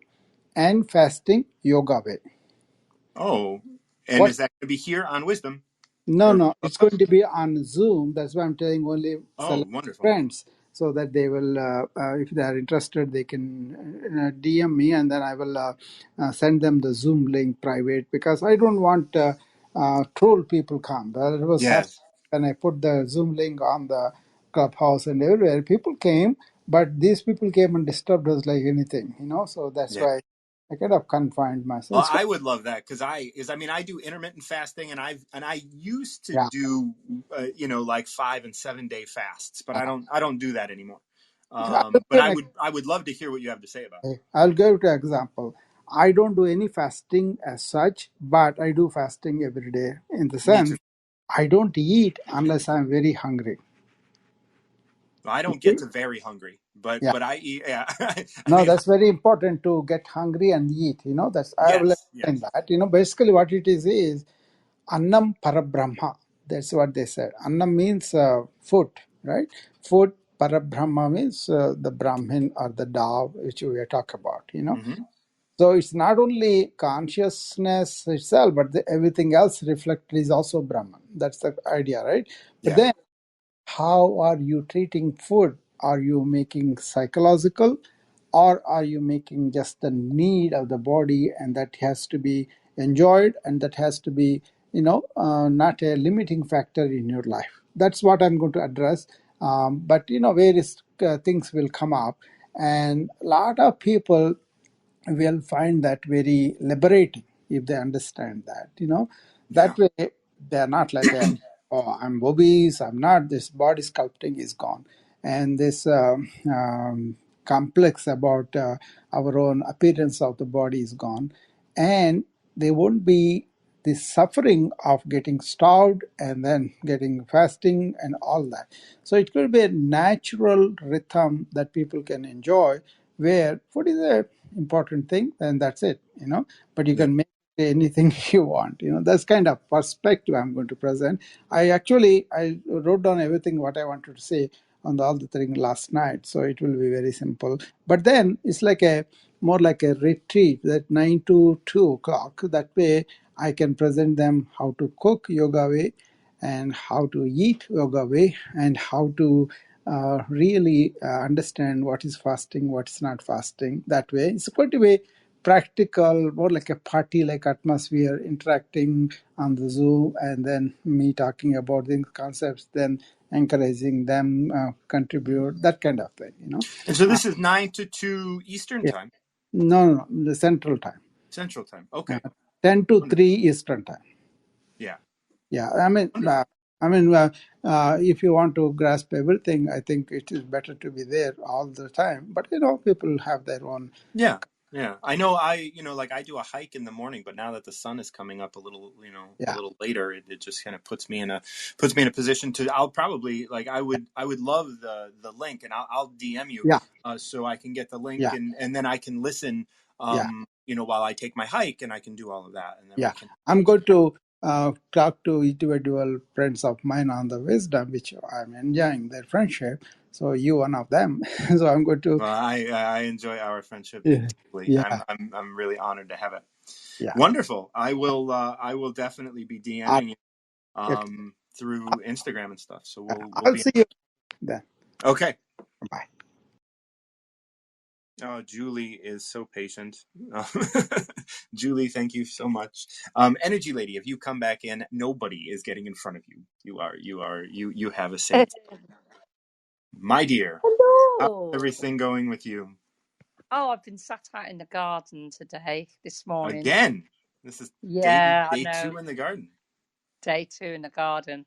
and fasting yoga way. Oh. And What? is that going to be here on Wisdom No, or no, it's Clubhouse? going to be on Zoom. That's why I'm telling only Oh, select wonderful. friends, so that they will, if they are interested, they can DM me, and then I will send them the Zoom link private, because I don't want troll people come. That was happening Yes. when I put the Zoom link on the Clubhouse and everywhere. People came, but these people came and disturbed us like anything. So that's Yeah. why I kind of confined myself. Well, It's I would love that because I do intermittent fasting, and I used to yeah. do like 5 and 7 day fasts, but I don't do that anymore. I'll But give I would love to hear what you have to say about Okay, I'll give you an example. I don't do any fasting as such, but I do fasting every day in the it. Me too. sense I don't eat unless I'm very hungry. I You don't get see? to very hungry, but Yeah. but I eat. Yeah. I No, mean, that's very important to get hungry and eat. That's I will yes, explain yes. that. Basically what it is annam parabrahma. That's what they said. Annam means food, right? Food, parabrahma means the Brahmin or the Tao, which we are talking about. Hmm. So it's not only consciousness itself, but everything else reflected is also Brahman. That's the idea, right? But Yeah, then, how are you treating food? Are you making psychological, or are you making just the need of the body, and that has to be enjoyed, and that has to be, not a limiting factor in your life? That's what I'm going to address. But various things will come up, and a lot of people will find that very liberating if they understand that. yeah, That way they're not like oh, I'm obese, I'm not, this body sculpting is gone, and this complex about our own appearance of the body is gone, and they won't be the suffering of getting starved and then getting fasting and all that. So it could be a natural rhythm that people can enjoy, where food is a important thing, and that's it, but you Yeah. can make anything you want. That's kind of perspective I'm going to present. I wrote down everything what I wanted to say on all the thing last night, so it will be very simple. But then it's like a more like a retreat, that 9 to 2 o'clock. That way I can present them how to cook yoga way, and how to eat yoga way, and how to really understand what is fasting, what's not fasting. That way it's going to be practical, more like a party like atmosphere, interacting on the Zoom, and then me talking about the concepts, then encouraging them contribute, that kind of thing. And so Uh, this is 9 to 2 Eastern yeah. time, No, the central time. Central time. uh, Okay. 10 to Wonderful. 3 Eastern time. Yeah. Yeah, Wonderful. if you want to grasp everything, I think it is better to be there all the time. But people have their own. Yeah. Yeah. I know like I do a hike in the morning, but now that the sun is coming up a little, a Yeah, little later, it just kind of puts me in a position to, I'll probably like, I would love the link, and I'll DM you, yeah, so I can get the link, yeah, and then I can listen, yeah, while I take my hike, and I can do all of that, and then we yeah. can I'm engage. going to talk to individual friends of mine on the wisdom, which I'm enjoying their friendship. So you one of them. So I'm going to. Well, I enjoy our friendship Yeah, deeply. yeah, I'm really honored to have it. yeah. Wonderful. I will definitely be I, DMing you okay. through Instagram and stuff. So we'll I'll be see you then. okay. Bye. Oh, Julie is so patient. Julie, thank you so much. Energy Lady, if you come back in, nobody is getting in front of you. You have a say. My dear, how's Hello. everything going with you? Oh, I've been sat out in the garden today, this morning. Again, this is day Yeah, I day know. 2 in the garden. Day 2 in the garden.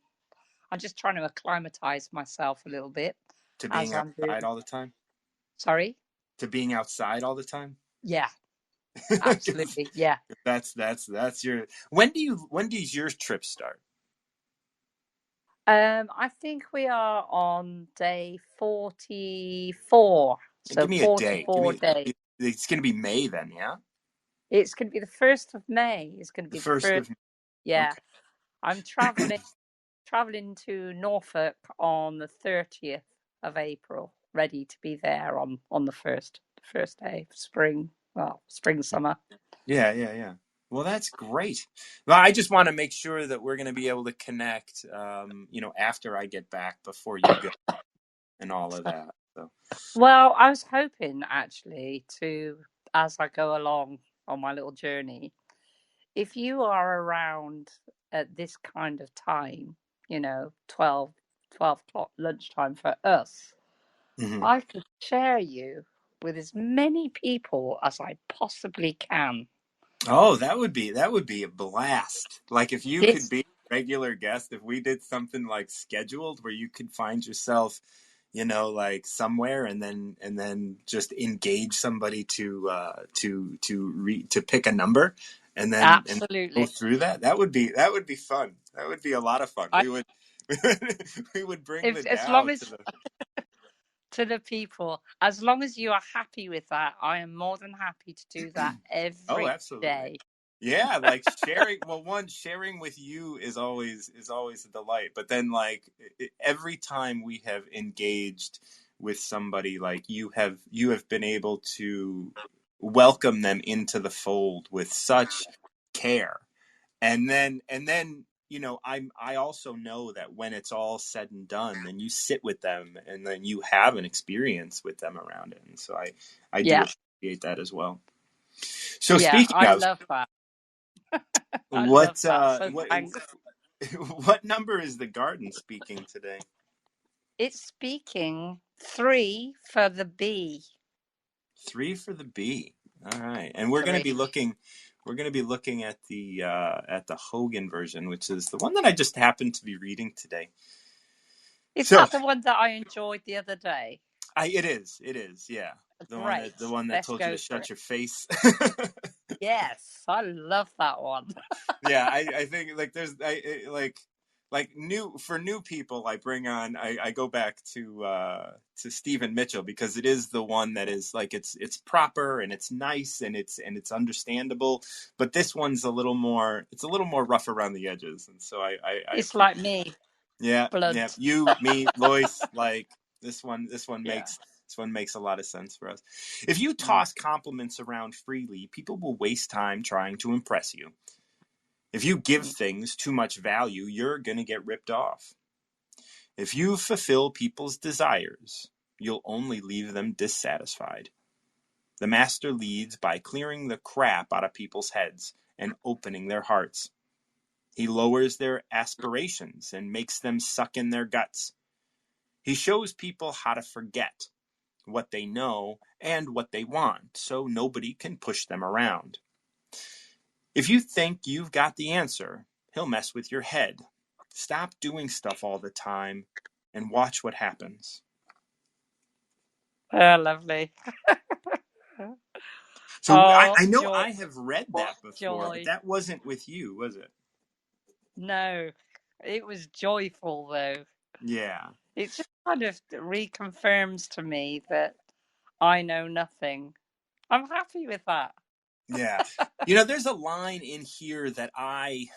I'm just trying to acclimatise myself a little bit To as being I'm doing. outside all the time? Sorry? To being outside all the time? Yeah, 'Cause absolutely. Yeah. that's your when does your trip start? I think we are on day 44. So Give me a day. Give 44 me days. it's gonna be May then, yeah? It's going to be the 1st of May. It's going to The be the first first. of Yeah. Okay. I'm traveling to Norfolk on the 30th of April, ready to be there on the first day of spring, spring summer. Yeah. Well, that's great. Well, I just want to make sure that we're going to be able to connect, after I get back, before you go, and all of that. So, Well, I was hoping actually to, as I go along on my little journey, if you are around at this kind of time, 12 o'clock lunchtime for us, mhm. I could share you with as many people as I possibly can. Oh, that would be a blast. Like if you could This be a regular guest, if we did something like scheduled where you could find yourself, like somewhere, and then just engage somebody to pick a number, and go absolutely. through that. That would be fun. That would be a lot of fun. I, We would bring the if as long Tao to as the. to the people, as long as you are happy with that, I am more than happy to do that Oh, every absolutely. day. Yeah, like sharing. Well, one, sharing with you is always a delight. But then, like every time we have engaged with somebody, like you have been able to welcome them into the fold with such care, and then I also know that when it's all said and done, then you sit with them, and then you have an experience with them around it, and so I do Yeah, appreciate that as well. So yeah, speaking I of, love that. I love what that. So what thanks. what number is the garden speaking today? It's speaking 3 for the B. 3 for the B. All right, and we're going to 3. be looking. We're going to be looking at the Hogan version, which is the one that I just happened to be reading today. Is So that the one that I enjoyed the other day? it is, yeah, the one Great. that the one that Let's told you go to for shut it. your face. Yes, I love that one. Yeah, I think like there's like new people I bring on, I go back to Stephen Mitchell, because it is the one that is like it's proper and it's nice and it's understandable, but this one's it's a little more rough around the edges, and so I It's appreciate. like me, Yeah, yeah, blunt. you, me, Lois, like Yeah. this one makes a lot of sense for us. If you Mm. toss compliments around freely, people will waste time trying to impress you. If you give Mm. things too much value, you're going to get ripped off. If you fulfill people's desires, you'll only leave them dissatisfied. The master leads by clearing the crap out of people's heads and opening their hearts. He lowers their aspirations and makes them suck in their guts. He shows people how to forget what they know and what they want, so nobody can push them around. If you think you've got the answer, he'll mess with your head. Stop doing stuff all the time and watch what happens. Oh, lovely. So Oh, I know joy, I have read that before, but joy. that wasn't with you, was it? No, it was joyful though. Yeah. It just kind of reconfirms to me that I know nothing. I'm happy with that. Yeah. There's a line in here that I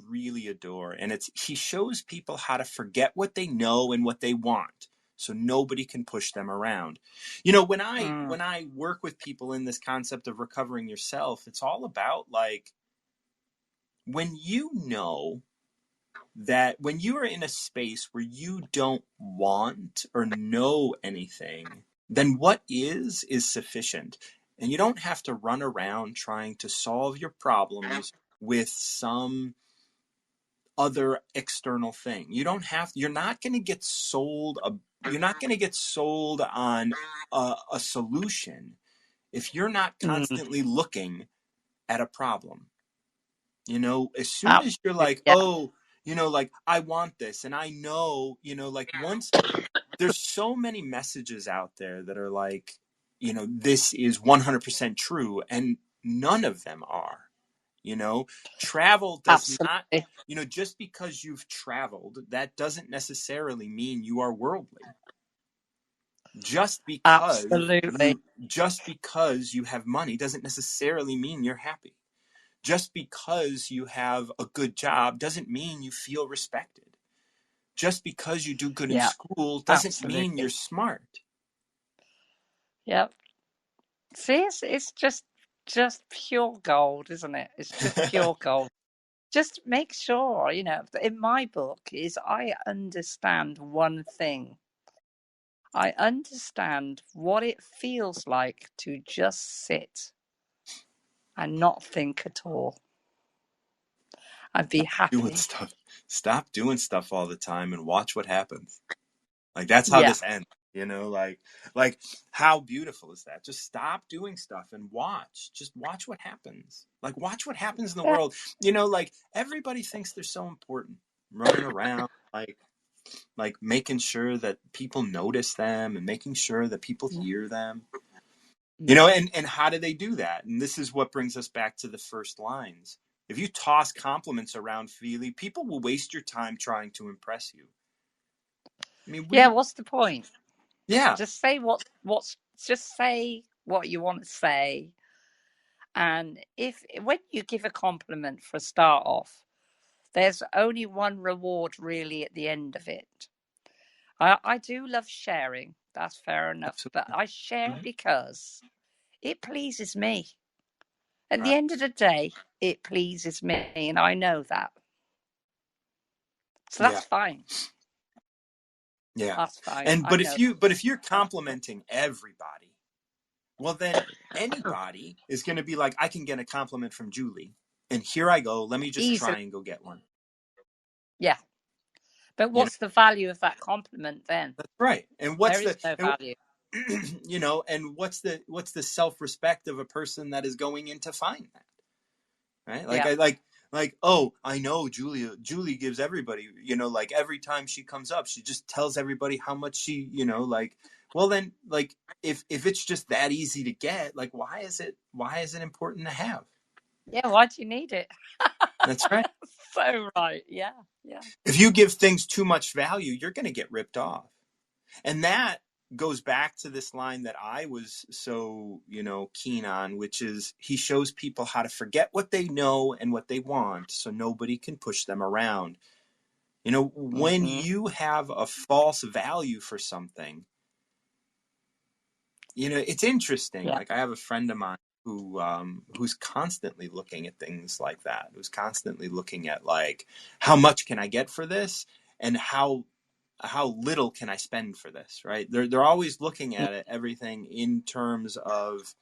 really adore, and it's he shows people how to forget what they know and what they want, so nobody can push them around. When I Mm. when I work with people in this concept of recovering yourself, it's all about like when you know that when you are in a space where you don't want or know anything, then what is sufficient. And you don't have to run around trying to solve your problems with some other external thing. You're not going to get sold you're not going to get sold on a solution if you're not Mm. constantly looking at a problem. As soon as you're Absolutely. like, Yeah. oh, like I want this and I know, like once there's so many messages out there that are like, this is 100% true, and none of them are. You know, travel does not, Absolutely. just because you've traveled, that doesn't necessarily mean you are worldly. Just because Absolutely. you just because you have money doesn't necessarily mean you're happy. Just because you have a good job doesn't mean you feel respected. Just because you do good in Yeah. school doesn't mean you're Absolutely. smart. Yep. See, it's just pure gold, isn't it? It's just pure gold. Just make sure, in my book is I understand one thing. I understand what it feels like to just sit and not think at all and be Doing happy. stuff. Stop doing stuff all the time and watch what happens. Like that's how Yeah. this ends. Like how beautiful is that? Just stop doing stuff and watch. Just watch what happens. Like watch what happens in the Yeah. world. Like everybody thinks they're so important, running around like making sure that people notice them and making sure that people hear them. Mm. And how do they do that? And this is what brings us back to the first lines. If you toss compliments around freely, people will waste your time trying to impress you. I mean, Yeah, what's the point? yeah, Just say what's just say what you want to say. And if when you give a compliment for a start off, there's only one reward really at the end of it. I do love sharing. That's fair enough. But absolutely. I share because it pleases me. At the Right. end of the day, it pleases me, and I know that. So Yeah. that's fine. Yeah. That's fine. And I but if know you but if you're that. complimenting everybody, well then anybody is going to be like, I can get a compliment from Julie, and here I go. Let me just Easily. try and go get one. Yeah. But You know, what's the value of that compliment then? that's right. And There is no value. and what's the self-respect of a person that is going in to find that? Right? Like Yeah. I like oh, I know Julie gives everybody, like every time she comes up, she just tells everybody how much she, like Well, then, like, if it's just that easy to get, like, why is it important to have? Yeah, why do you need it? That's right. So right. Yeah, yeah. If you give things too much value, you're going to get ripped off. And that goes back to this line that I was so, keen on, which is he shows people how to forget what they know and what they want so nobody can push them around. When Mm-hmm. you have a false value for something, it's interesting. Yeah. Like, I have a friend of mine who's constantly looking at things like that, who's constantly looking at, like, how much can I get for this, and how little can I spend for this, right? They're always looking at it, everything in terms of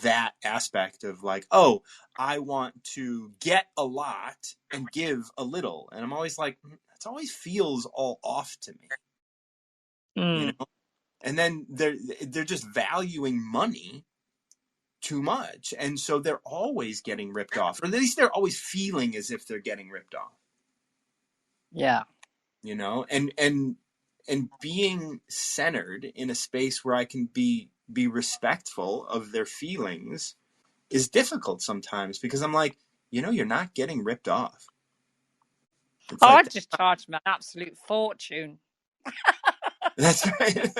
that aspect of, like, oh, I want to get a lot and give a little. And I'm always like, that always feels all off to me, you Mm. know? And then they're just valuing money too much. And so they're always getting ripped off, or at least they're always feeling as if they're getting ripped off, Yeah. and being centered in a space where I can be respectful of their feelings is difficult sometimes, because I'm like, you're not getting ripped off. It's Oh, like I just charge them an absolute fortune. that's right.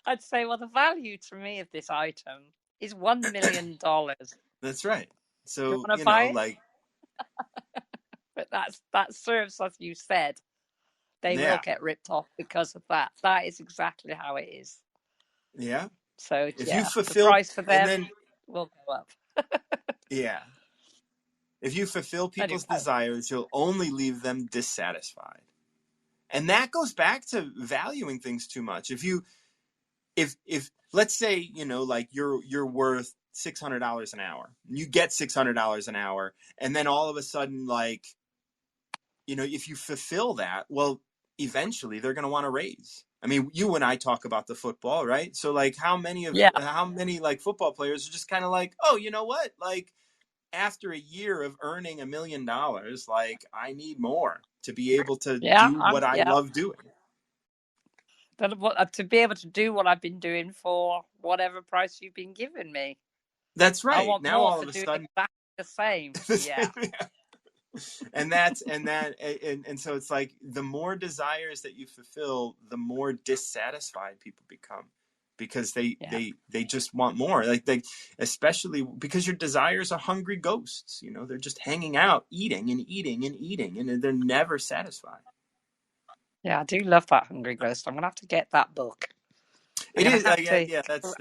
I'd say, well, the value to me of this item is $1 million. That's right. You So, want to buy it? like, But that serves, as you said, they will yeah, get ripped off because of that. That is exactly how it is. yeah. So If you yeah, the fulfill, price for and them then, will go up. yeah, if you fulfill Anyway, people's desires, you'll only leave them dissatisfied. And that goes back to valuing things too much. If let's say, like, you're worth $600 an hour, you get $600 an hour, and then all of a sudden, like, if you fulfill that, well, eventually they're going to want to raise. I mean, you and I talk about the football, right? So, like, how many yeah, like football players are just kind of like, oh, you know what, like, after a year of earning $1 million, like, I need more to be able to yeah, do what I yeah. love doing. To be able to do what I've been doing for whatever price you've been giving me, That's I right. want Now more all for of a doing sudden, exactly the same. Yeah, and so it's like, the more desires that you fulfill, the more dissatisfied people become, because they yeah, they they just want more. Like, they, especially because your desires are hungry ghosts. They're just hanging out, eating and eating and eating, and they're never satisfied. yeah. I do love that Hungry Ghost. I'm gonna have to get that book. I'm It gonna is, have yeah, to. yeah. That's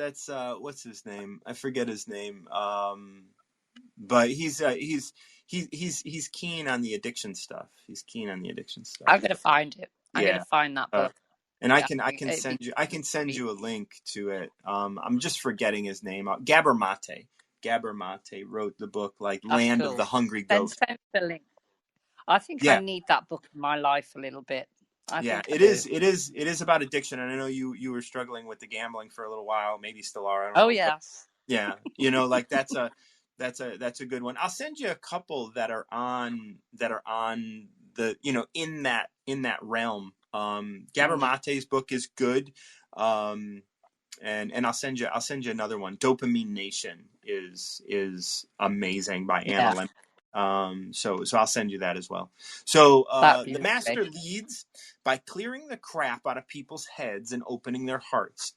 what's his name? I forget his name. But he's keen on the addiction stuff. He's keen on the addiction stuff. I'm gonna find it. I'm gonna Yeah. find that Uh, book. and Yeah, it'd be. I can send you a link to it. I'm just forgetting his name. Gabor Mate. Gabor Mate wrote the book, like, That's Land of cool. the Hungry Then Ghost. send the link. I think I Yeah. need that book in my life a little bit. I Yeah, think I it do. is. It is about addiction, and I know you were struggling with the gambling for a little while, maybe still are. I don't Oh know, but yes. yeah, like, that's a good one. I'll send you a couple that are on the, in that realm. Gabor Mm, Mate's book is good. And I'll send you another one. Dopamine Nation is amazing, by Anna yeah, Lem. So I'll send you that as well. So that'd be the lovely. master leads by clearing the crap out of people's heads and opening their hearts.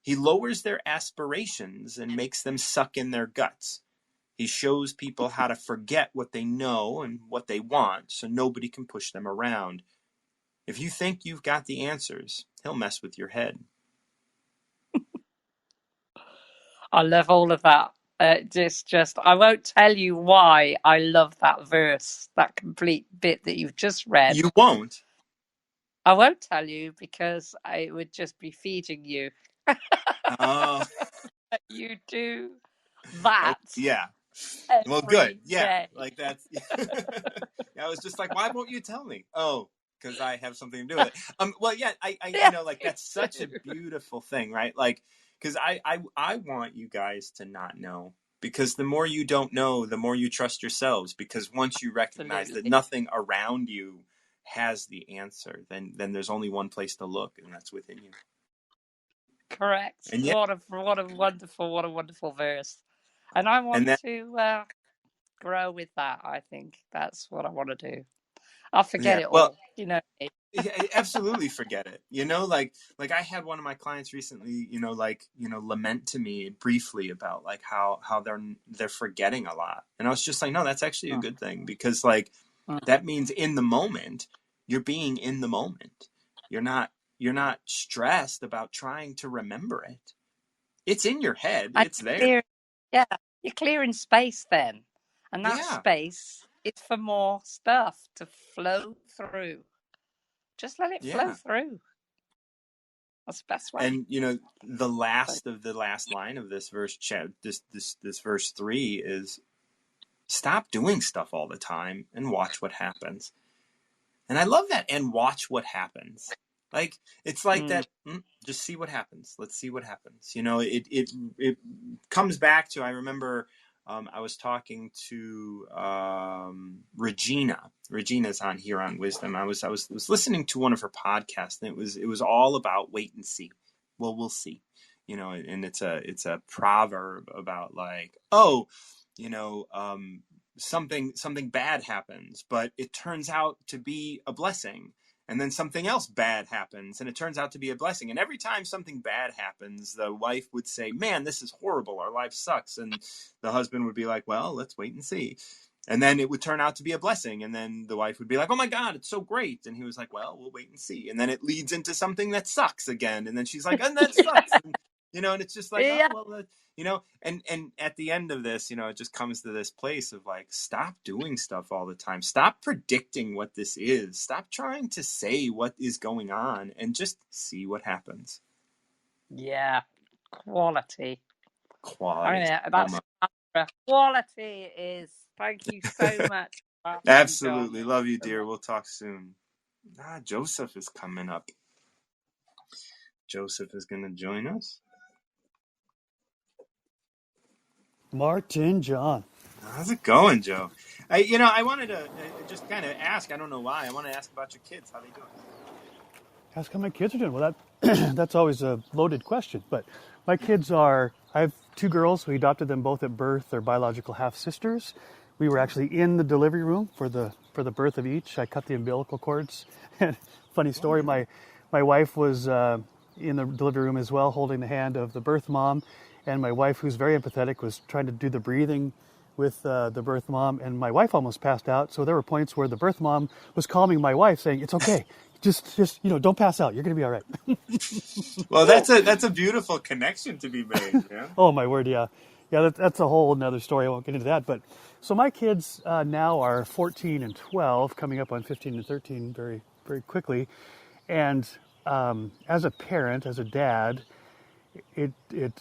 He lowers their aspirations and makes them suck in their guts. He shows people how to forget what they know and what they want so nobody can push them around. If you think you've got the answers, he'll mess with your head. I love all of that. Just I won't tell you why I love that verse, that complete bit that you've just read. You won't. I won't tell you because I would just be feeding you. Oh, You do oh, that yeah. Well, good. every Yeah, day. like, that's. I was just like, why won't you tell me? Oh, because I have something to do with it. Well, yeah, Yeah, like, you that's such a do. beautiful thing, right? Like, because I want you guys to not know, because the more you don't know, the more you trust yourselves. Because once you recognize that Absolutely. nothing around you has the answer, then there's only one place to look, and that's within you. Correct. And yeah, What a wonderful verse. And I and want that to grow with that. I think that's what I want to do. I'll forget yeah. it Well, all. You know me. yeah, absolutely forget it. Like I had one of my clients recently, lament to me briefly about like how they're forgetting a lot, and I was just like, no, that's actually a Mm, good thing, because like mm. that means in the moment you're being in the moment. You're not stressed about trying to remember it. It's in your head. And It's there. yeah, you're clearing space then, and that Yeah, space is for more stuff to flow through. Just let it flow yeah. through. That's the best way. And the last of the last line of this verse, this verse 3 is, stop doing stuff all the time and watch what happens. And I love that. And watch what happens. Like, it's like Mm, that. Just see what happens. Let's see what happens. It comes back to, I remember, I was talking to Regina. Regina's on here on Wisdom. I was listening to one of her podcasts, and it was all about wait and see. Well, we'll see. And it's a proverb about like, oh, you know, something bad happens, but it turns out to be a blessing. And then something else bad happens, and it turns out to be a blessing. And every time something bad happens, the wife would say, man, this is horrible. Our life sucks. And the husband would be like, well, let's wait and see. And then it would turn out to be a blessing. And then the wife would be like, oh my God, it's so great. And he was like, well, we'll wait and see. And then it leads into something that sucks again. And then she's like, and that sucks. And it's just like, oh, yeah, well, and at the end of this, it just comes to this place of like, stop doing stuff all the time. Stop predicting what this is. Stop trying to say what is going on, and just see what happens. yeah. Quality. I Quality. mean, So that's much. quality is. Thank you so much, John. Absolutely. Love you, dear. We'll talk soon. Joseph is coming up. Joseph is going to join us. Martin John. How's it going, Joe? I wanted to just kind of ask. I don't know why. I want to ask about your kids. How they doing? Ask how my kids are doing. Well, that's always a loaded question. But my kids are, I have two girls. We adopted them both at birth. They're biological half-sisters. We were actually in the delivery room for the birth of each. I cut the umbilical cords. Funny story, my wife was in the delivery room as well, holding the hand of the birth mom. And my wife, who's very empathetic, was trying to do the breathing with the birth mom, and my wife almost passed out. So there were points where the birth mom was calming my wife, saying, "It's okay, just don't pass out. You're going to be all right." Well, that's a beautiful connection to be made. Yeah. Oh my word, yeah. That's a whole another story. I won't get into that. But so my kids now are 14 and 12, coming up on 15 and 13 very very quickly. And as a parent, as a dad, it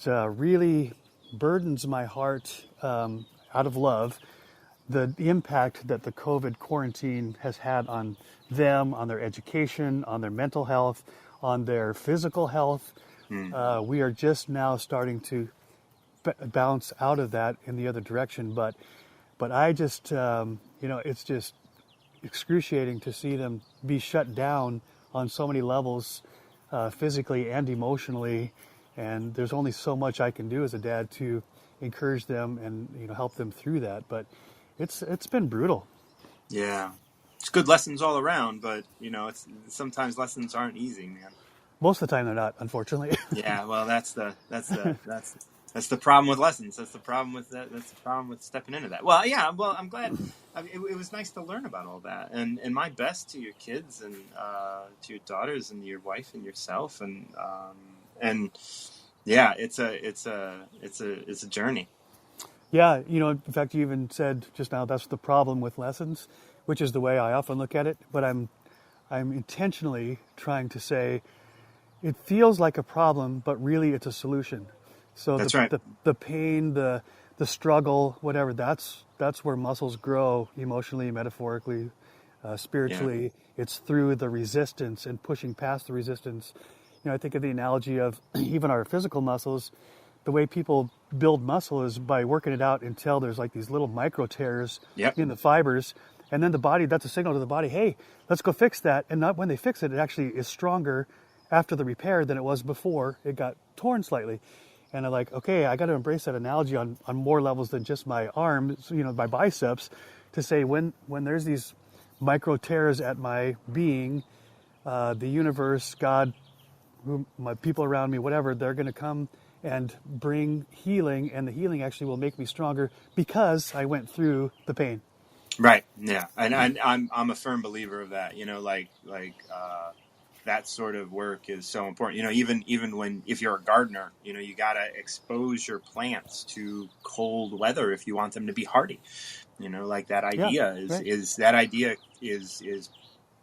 really burdens my heart, out of love, the impact that the COVID quarantine has had on them, on their education, on their mental health, on their physical health. We are just now starting to bounce out of that in the other direction, but I just it's just excruciating to see them be shut down on so many levels, physically and emotionally. And there's only so much I can do as a dad to encourage them and help them through that. But it's been brutal. Yeah. It's good lessons all around, but sometimes lessons aren't easy, man. Most of the time they're not, unfortunately. Yeah, well, that's the problem with lessons. That's the problem with that. That's the problem with stepping into that. Well, yeah. Well, I'm glad. I mean, it was nice to learn about all that, and my best to your kids and to your daughters and your wife and yourself, and yeah, it's a journey. Yeah, in fact, you even said just now that's the problem with lessons, which is the way I often look at it. But I'm intentionally trying to say it feels like a problem, but really it's a solution. So That's right. the pain, the struggle, whatever, that's where muscles grow emotionally, metaphorically, spiritually. Yeah. It's through the resistance and pushing past the resistance. I think of the analogy of even our physical muscles. The way people build muscle is by working it out until there's like these little micro tears Yep. in the fibers, And then the body, that's a signal to the body, hey, let's go fix that. And not when they fix it, it actually is stronger after the repair than it was before it got torn slightly. And I'm like, okay, I got to embrace that analogy on more levels than just my arms, my biceps, to say when there's these micro tears at my being, the universe, God, my people around me, whatever, they're going to come and bring healing, and the healing actually will make me stronger because I went through the pain. Right. Yeah. And I'm a firm believer of that. That sort of work is so important. Even when if you're a gardener, you gotta expose your plants to cold weather if you want them to be hardy. Like that Yeah, idea right.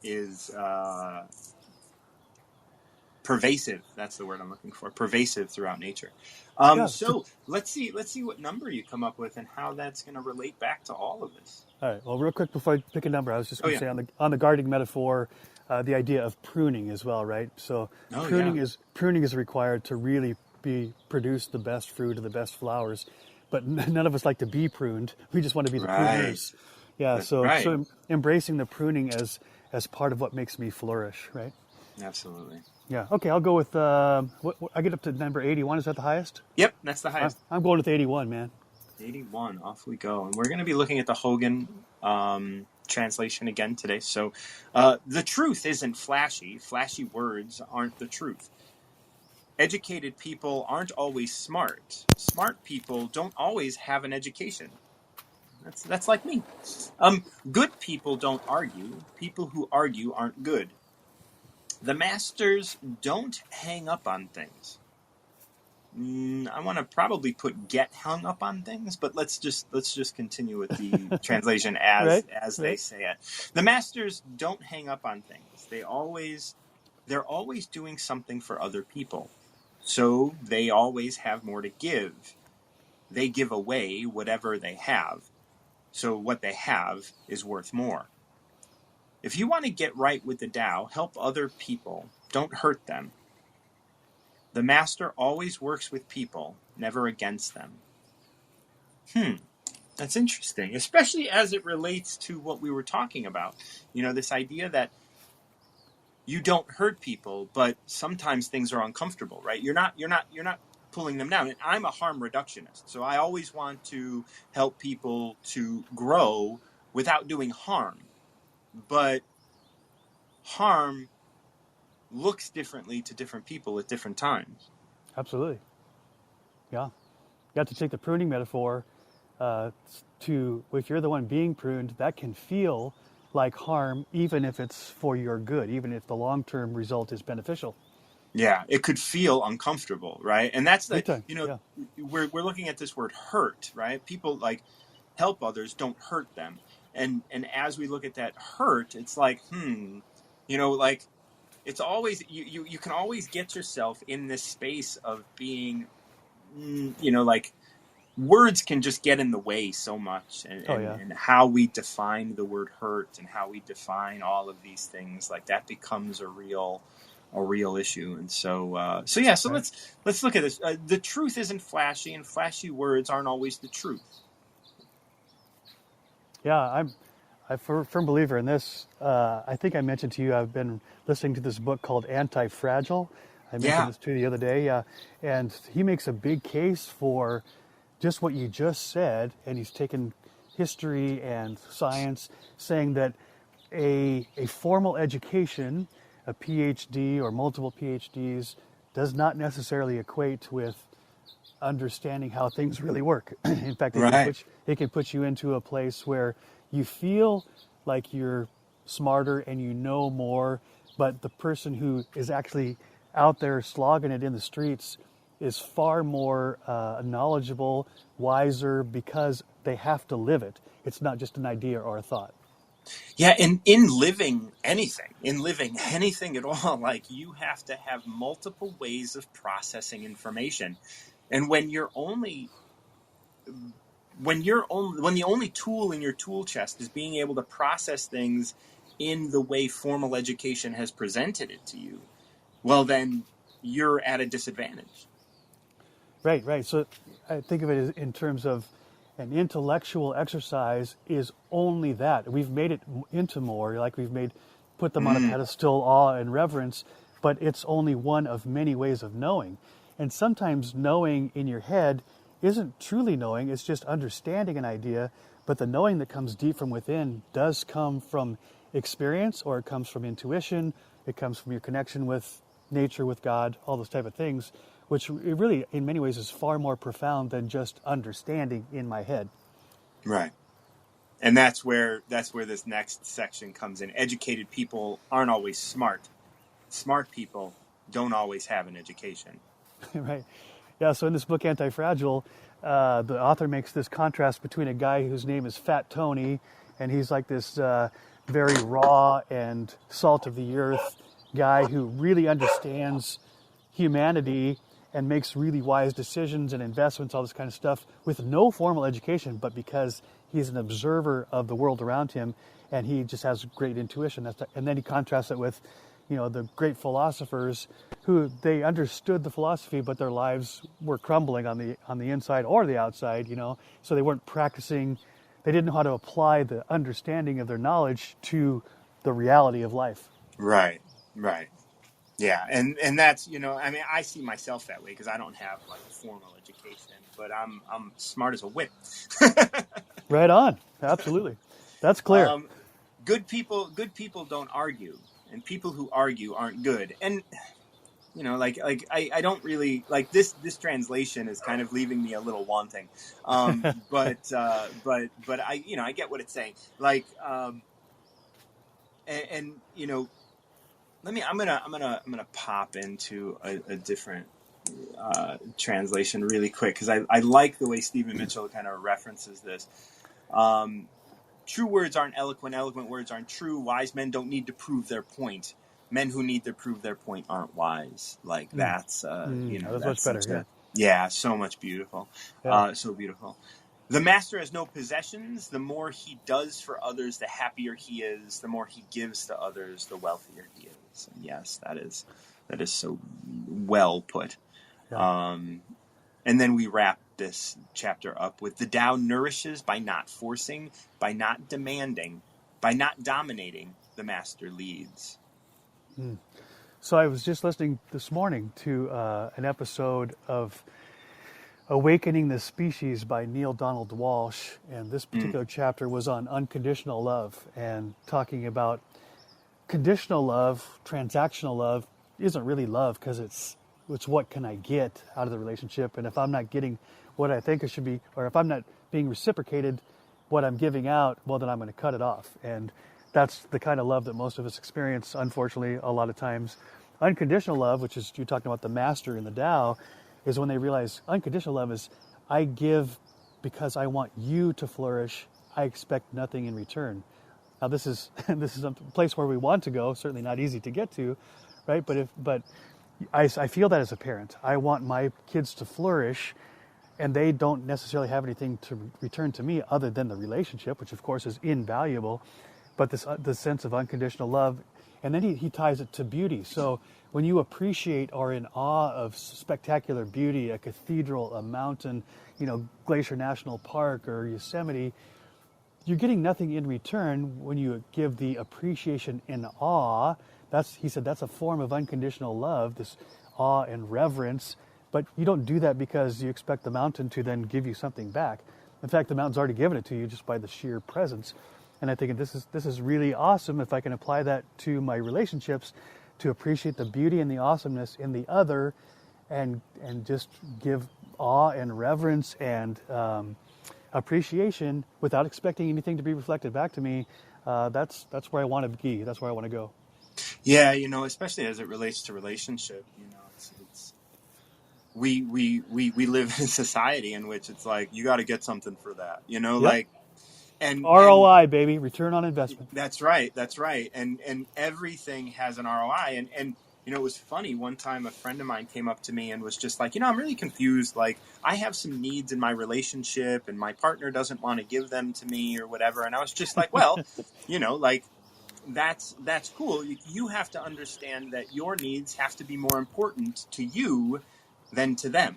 is pervasive. That's the word I'm looking for. Pervasive throughout nature. Yeah. So let's see what number you come up with and how that's going to relate back to all of this. All right. Well, real quick before I pick a number, I was just Oh going to yeah. say on the gardening metaphor, the idea of pruning as well, right? So Oh pruning yeah. is required to really produce the best fruit or the best flowers, but none of us like to be pruned. We just want to be the Right. pruners. Yeah. That's So right. embracing the pruning as part of what makes me flourish, right? Absolutely. Yeah. Okay. I'll go with I get up to number 81. Is that the highest? Yep, that's the highest. I'm going with 81, man. 81. Off we go. And we're going to be looking at the Hogan translation again today. So the truth isn't flashy. Flashy words aren't the truth. Educated people aren't always smart. Smart people don't always have an education. That's like me. Good people don't argue. People who argue aren't good. The masters don't hang up on things. I want to probably put get hung up on things, but let's just continue with the translation as Right. they say it. The masters don't hang up on things. They're always doing something for other people. So they always have more to give. They give away whatever they have. So what they have is worth more. If you want to get right with the Tao, help other people. Don't hurt them. The master always works with people, never against them. That's interesting, especially as it relates to what we were talking about. This idea that you don't hurt people, but sometimes things are uncomfortable, right? You're not pulling them down. And I'm a harm reductionist, so I always want to help people to grow without doing harm. But harm looks differently to different people at different times. Absolutely. Yeah. You have to take the pruning metaphor to if you're the one being pruned, that can feel like harm, even if it's for your good, even if the long-term result is beneficial. Yeah, it could feel uncomfortable, right? And that's Big time. Yeah. we're looking at this word hurt, right? People like help others, don't hurt them. And as we look at that hurt, it's like, like it's always you can always get yourself in this space of being like words can just get in the way so much, and how we define the word hurt and how we define all of these things, like that becomes a real issue. And so Right. let's look at this. The truth isn't flashy, and flashy words aren't always the truth. Yeah, I'm a firm believer in this. I think I mentioned to you I've been listening to this book called Anti-Fragile. I mentioned Yeah. this to you the other day. Yeah, and he makes a big case for just what you just said, and he's taken history and science, saying that a formal education, a PhD or multiple PhDs, does not necessarily equate with understanding how things really work. In fact, Right. it can put you into a place where you feel like you're smarter and you know more, but the person who is actually out there slogging it in the streets is far more knowledgeable, wiser, because they have to live it. It's not just an idea or a thought. Yeah, and in living anything at all, like you have to have multiple ways of processing information. And when the only tool in your tool chest is being able to process things in the way formal education has presented it to you, well then you're at a disadvantage. Right, right. So I think of it as in terms of And intellectual exercise is only that. We've made it into more, like put them on a Mm, pedestal, awe and reverence, but it's only one of many ways of knowing. And sometimes knowing in your head isn't truly knowing, it's just understanding an idea, but the knowing that comes deep from within does come from experience, or it comes from intuition, it comes from your connection with nature, with God, all those type of things, which it really, in many ways, is far more profound than just understanding in my head. right. And that's where this next section comes in. Educated people aren't always smart. Smart people don't always have an education. Right. Yeah, so in this book, Anti-Fragile, the author makes this contrast between a guy whose name is Fat Tony, and he's like this very raw and salt of the earth guy who really understands humanity and makes really wise decisions and investments, all this kind of stuff, with no formal education, but because he's an observer of the world around him, and he just has great intuition. And then he contrasts it with, the great philosophers who they understood the philosophy, but their lives were crumbling on the inside or the outside. So they weren't practicing. They didn't know how to apply the understanding of their knowledge to the reality of life. Right, right. Yeah, and that's, I mean, I see myself that way because I don't have like a formal education, but I'm smart as a whip. Right on. Absolutely. That's clear. um, good people don't argue, and people who argue aren't good. And I don't really like this translation is kind of leaving me a little wanting. But I get what it's saying. Like, and I'm gonna pop into a different translation really quick because I like the way Stephen Mitchell kind of references this. True words aren't eloquent. Eloquent words aren't true. Wise men don't need to prove their point. Men who need to prove their point aren't wise. Like that's That's much that's better. such Yeah. so much beautiful, Yeah. so beautiful. The master has no possessions. The more he does for others, the happier he is. The more he gives to others, the wealthier he is. And yes, that is so well put. Yeah. And then we wrap this chapter up with the Tao nourishes by not forcing, by not demanding, by not dominating. The master leads. So I was just listening this morning to an episode of Awakening the Species by Neil Donald Walsh, and this particular chapter was on unconditional love and talking about conditional love, transactional love isn't really love because it's what can I get out of the relationship, and if I'm not getting what I think it should be, or if I'm not being reciprocated what I'm giving out, well then I'm going to cut it off. And that's the kind of love that most of us experience, unfortunately, a lot of times. Unconditional love, which is you're talking about the master in the Tao, is when they realize unconditional love is I give because I want you to flourish. I expect nothing in return. Now this is a place where we want to go. Certainly not easy to get to, right? But I feel that as a parent. I want my kids to flourish, and they don't necessarily have anything to return to me other than the relationship, which of course is invaluable. But this sense of unconditional love, and then he ties it to beauty. So when you appreciate or in awe of spectacular beauty, a cathedral, a mountain, Glacier National Park or Yosemite, you're getting nothing in return when you give the appreciation and awe. He said that's a form of unconditional love, this awe and reverence. But you don't do that because you expect the mountain to then give you something back. In fact, the mountain's already given it to you just by the sheer presence. And I think this is really awesome if I can apply that to my relationships, to appreciate the beauty and the awesomeness in the other, and just give awe and reverence and appreciation without expecting anything to be reflected back to me. That's where I want to be. That's where I want to go. Yeah, especially as it relates to relationship, it's we live in a society in which it's like you got to get something for that, Yep. like and ROI, baby, return on investment. that's right, and everything has an ROI, and it was funny. One time, a friend of mine came up to me and was just like, I'm really confused. Like, I have some needs in my relationship, and my partner doesn't want to give them to me or whatever. And I was just like, well, like that's cool. You have to understand that your needs have to be more important to you than to them.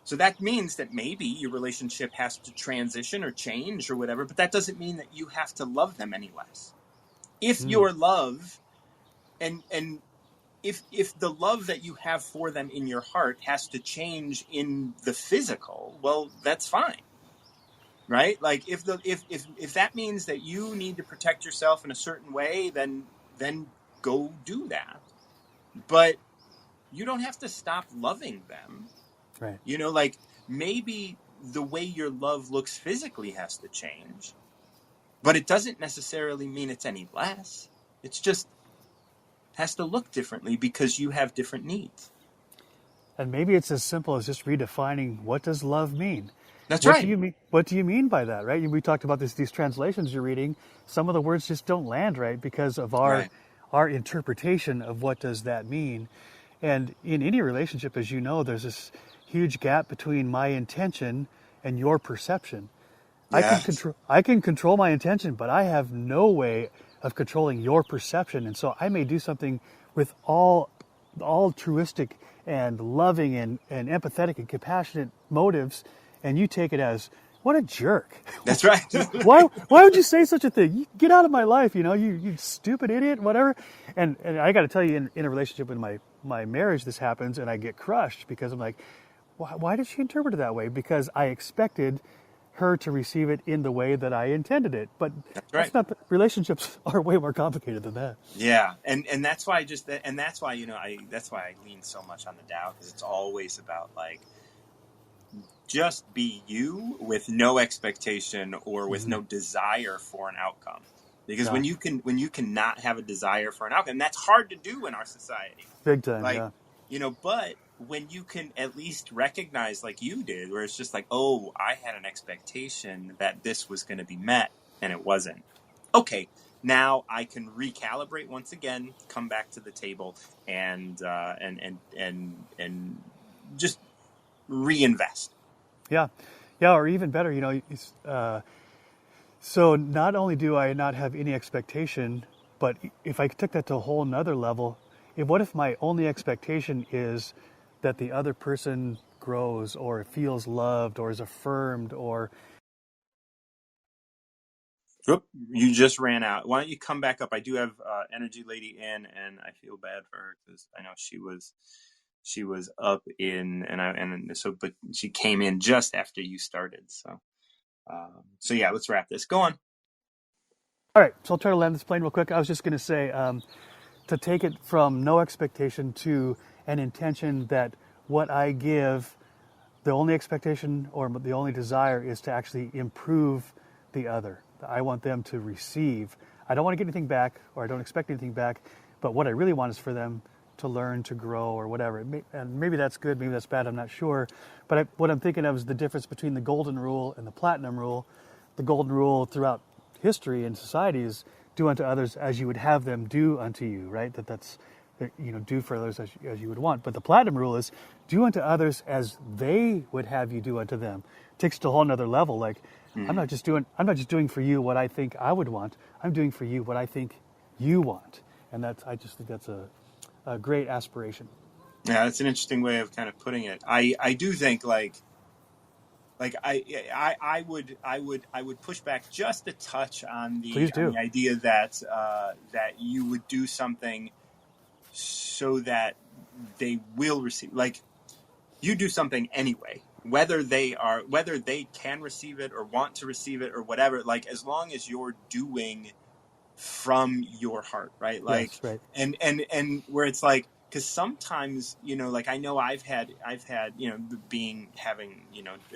So that means that maybe your relationship has to transition or change or whatever, but that doesn't mean that you have to love them any less. If your love and if the love that you have for them in your heart has to change in the physical, well, that's fine. Right? Like if that means that you need to protect yourself in a certain way, then go do that. But you don't have to stop loving them. Right. Like maybe the way your love looks physically has to change, but it doesn't necessarily mean it's any less. It's just has to look differently because you have different needs. And maybe it's as simple as just redefining what does love mean. That's What do right. you mean? What do you mean by that, right? We talked about these translations you're reading. Some of the words just don't land right because of Right. our interpretation of what does that mean. And in any relationship, as you know, there's this huge gap between my intention and your perception. Yeah. I can control my intention, but I have no way of controlling your perception. And so I may do something with all altruistic and loving and empathetic and compassionate motives, and you take it as what a jerk. That's right. Why would you say such a thing? You get out of my life, you stupid idiot, whatever. And I got to tell you, in a relationship with my marriage, this happens, and I get crushed because I'm like, why did she interpret it that way? Because I expected her to receive it in the way that I intended it. But That's that's right. not, relationships are way more complicated than that. Yeah, and that's why that's why that's why I lean so much on the Tao, because it's always about like just be you with no expectation or with no desire for an outcome. Because Yeah, when you cannot have a desire for an outcome, that's hard to do in our society. big time, Like, yeah. but when you can at least recognize, like you did, where it's just like, oh, I had an expectation that this was going to be met and it wasn't. Okay, now I can recalibrate once again, come back to the table, and just reinvest. Yeah, yeah, or even better, so not only do I not have any expectation, but if I took that to a whole nother level, what if my only expectation is that the other person grows or feels loved or is affirmed or Oop, you just ran out. Why don't you come back up? I do have Energy Lady in, and I feel bad for her because I know she was up in, but she came in just after you started. So yeah, let's wrap this. Go on. all right, so I'll try to land this plane real quick. I was just going to say to take it from no expectation to an intention that what I give, the only expectation or the only desire is to actually improve the other. I want them to receive. I don't want to get anything back or I don't expect anything back, but what I really want is for them to learn, to grow, or whatever. And maybe that's good, maybe that's bad, I'm not sure. But what I'm thinking of is the difference between the golden rule and the platinum rule. The golden rule throughout history and society is do unto others as you would have them do unto you, right? That's do for others as you would want. But the platinum rule is do unto others as they would have you do unto them. It takes it to a whole nother level. Like I'm not just doing for you what I think I would want. I'm doing for you what I think you want. And I just think that's a great aspiration. Yeah, that's an interesting way of kind of putting it. I do think I would push back just a touch on Please the do. idea that that you would do something so that they will receive, like you do something anyway, whether they can receive it or want to receive it or whatever, like as long as you're doing from your heart, right? Like Yes, right. and where it's like, because sometimes like I know I've had having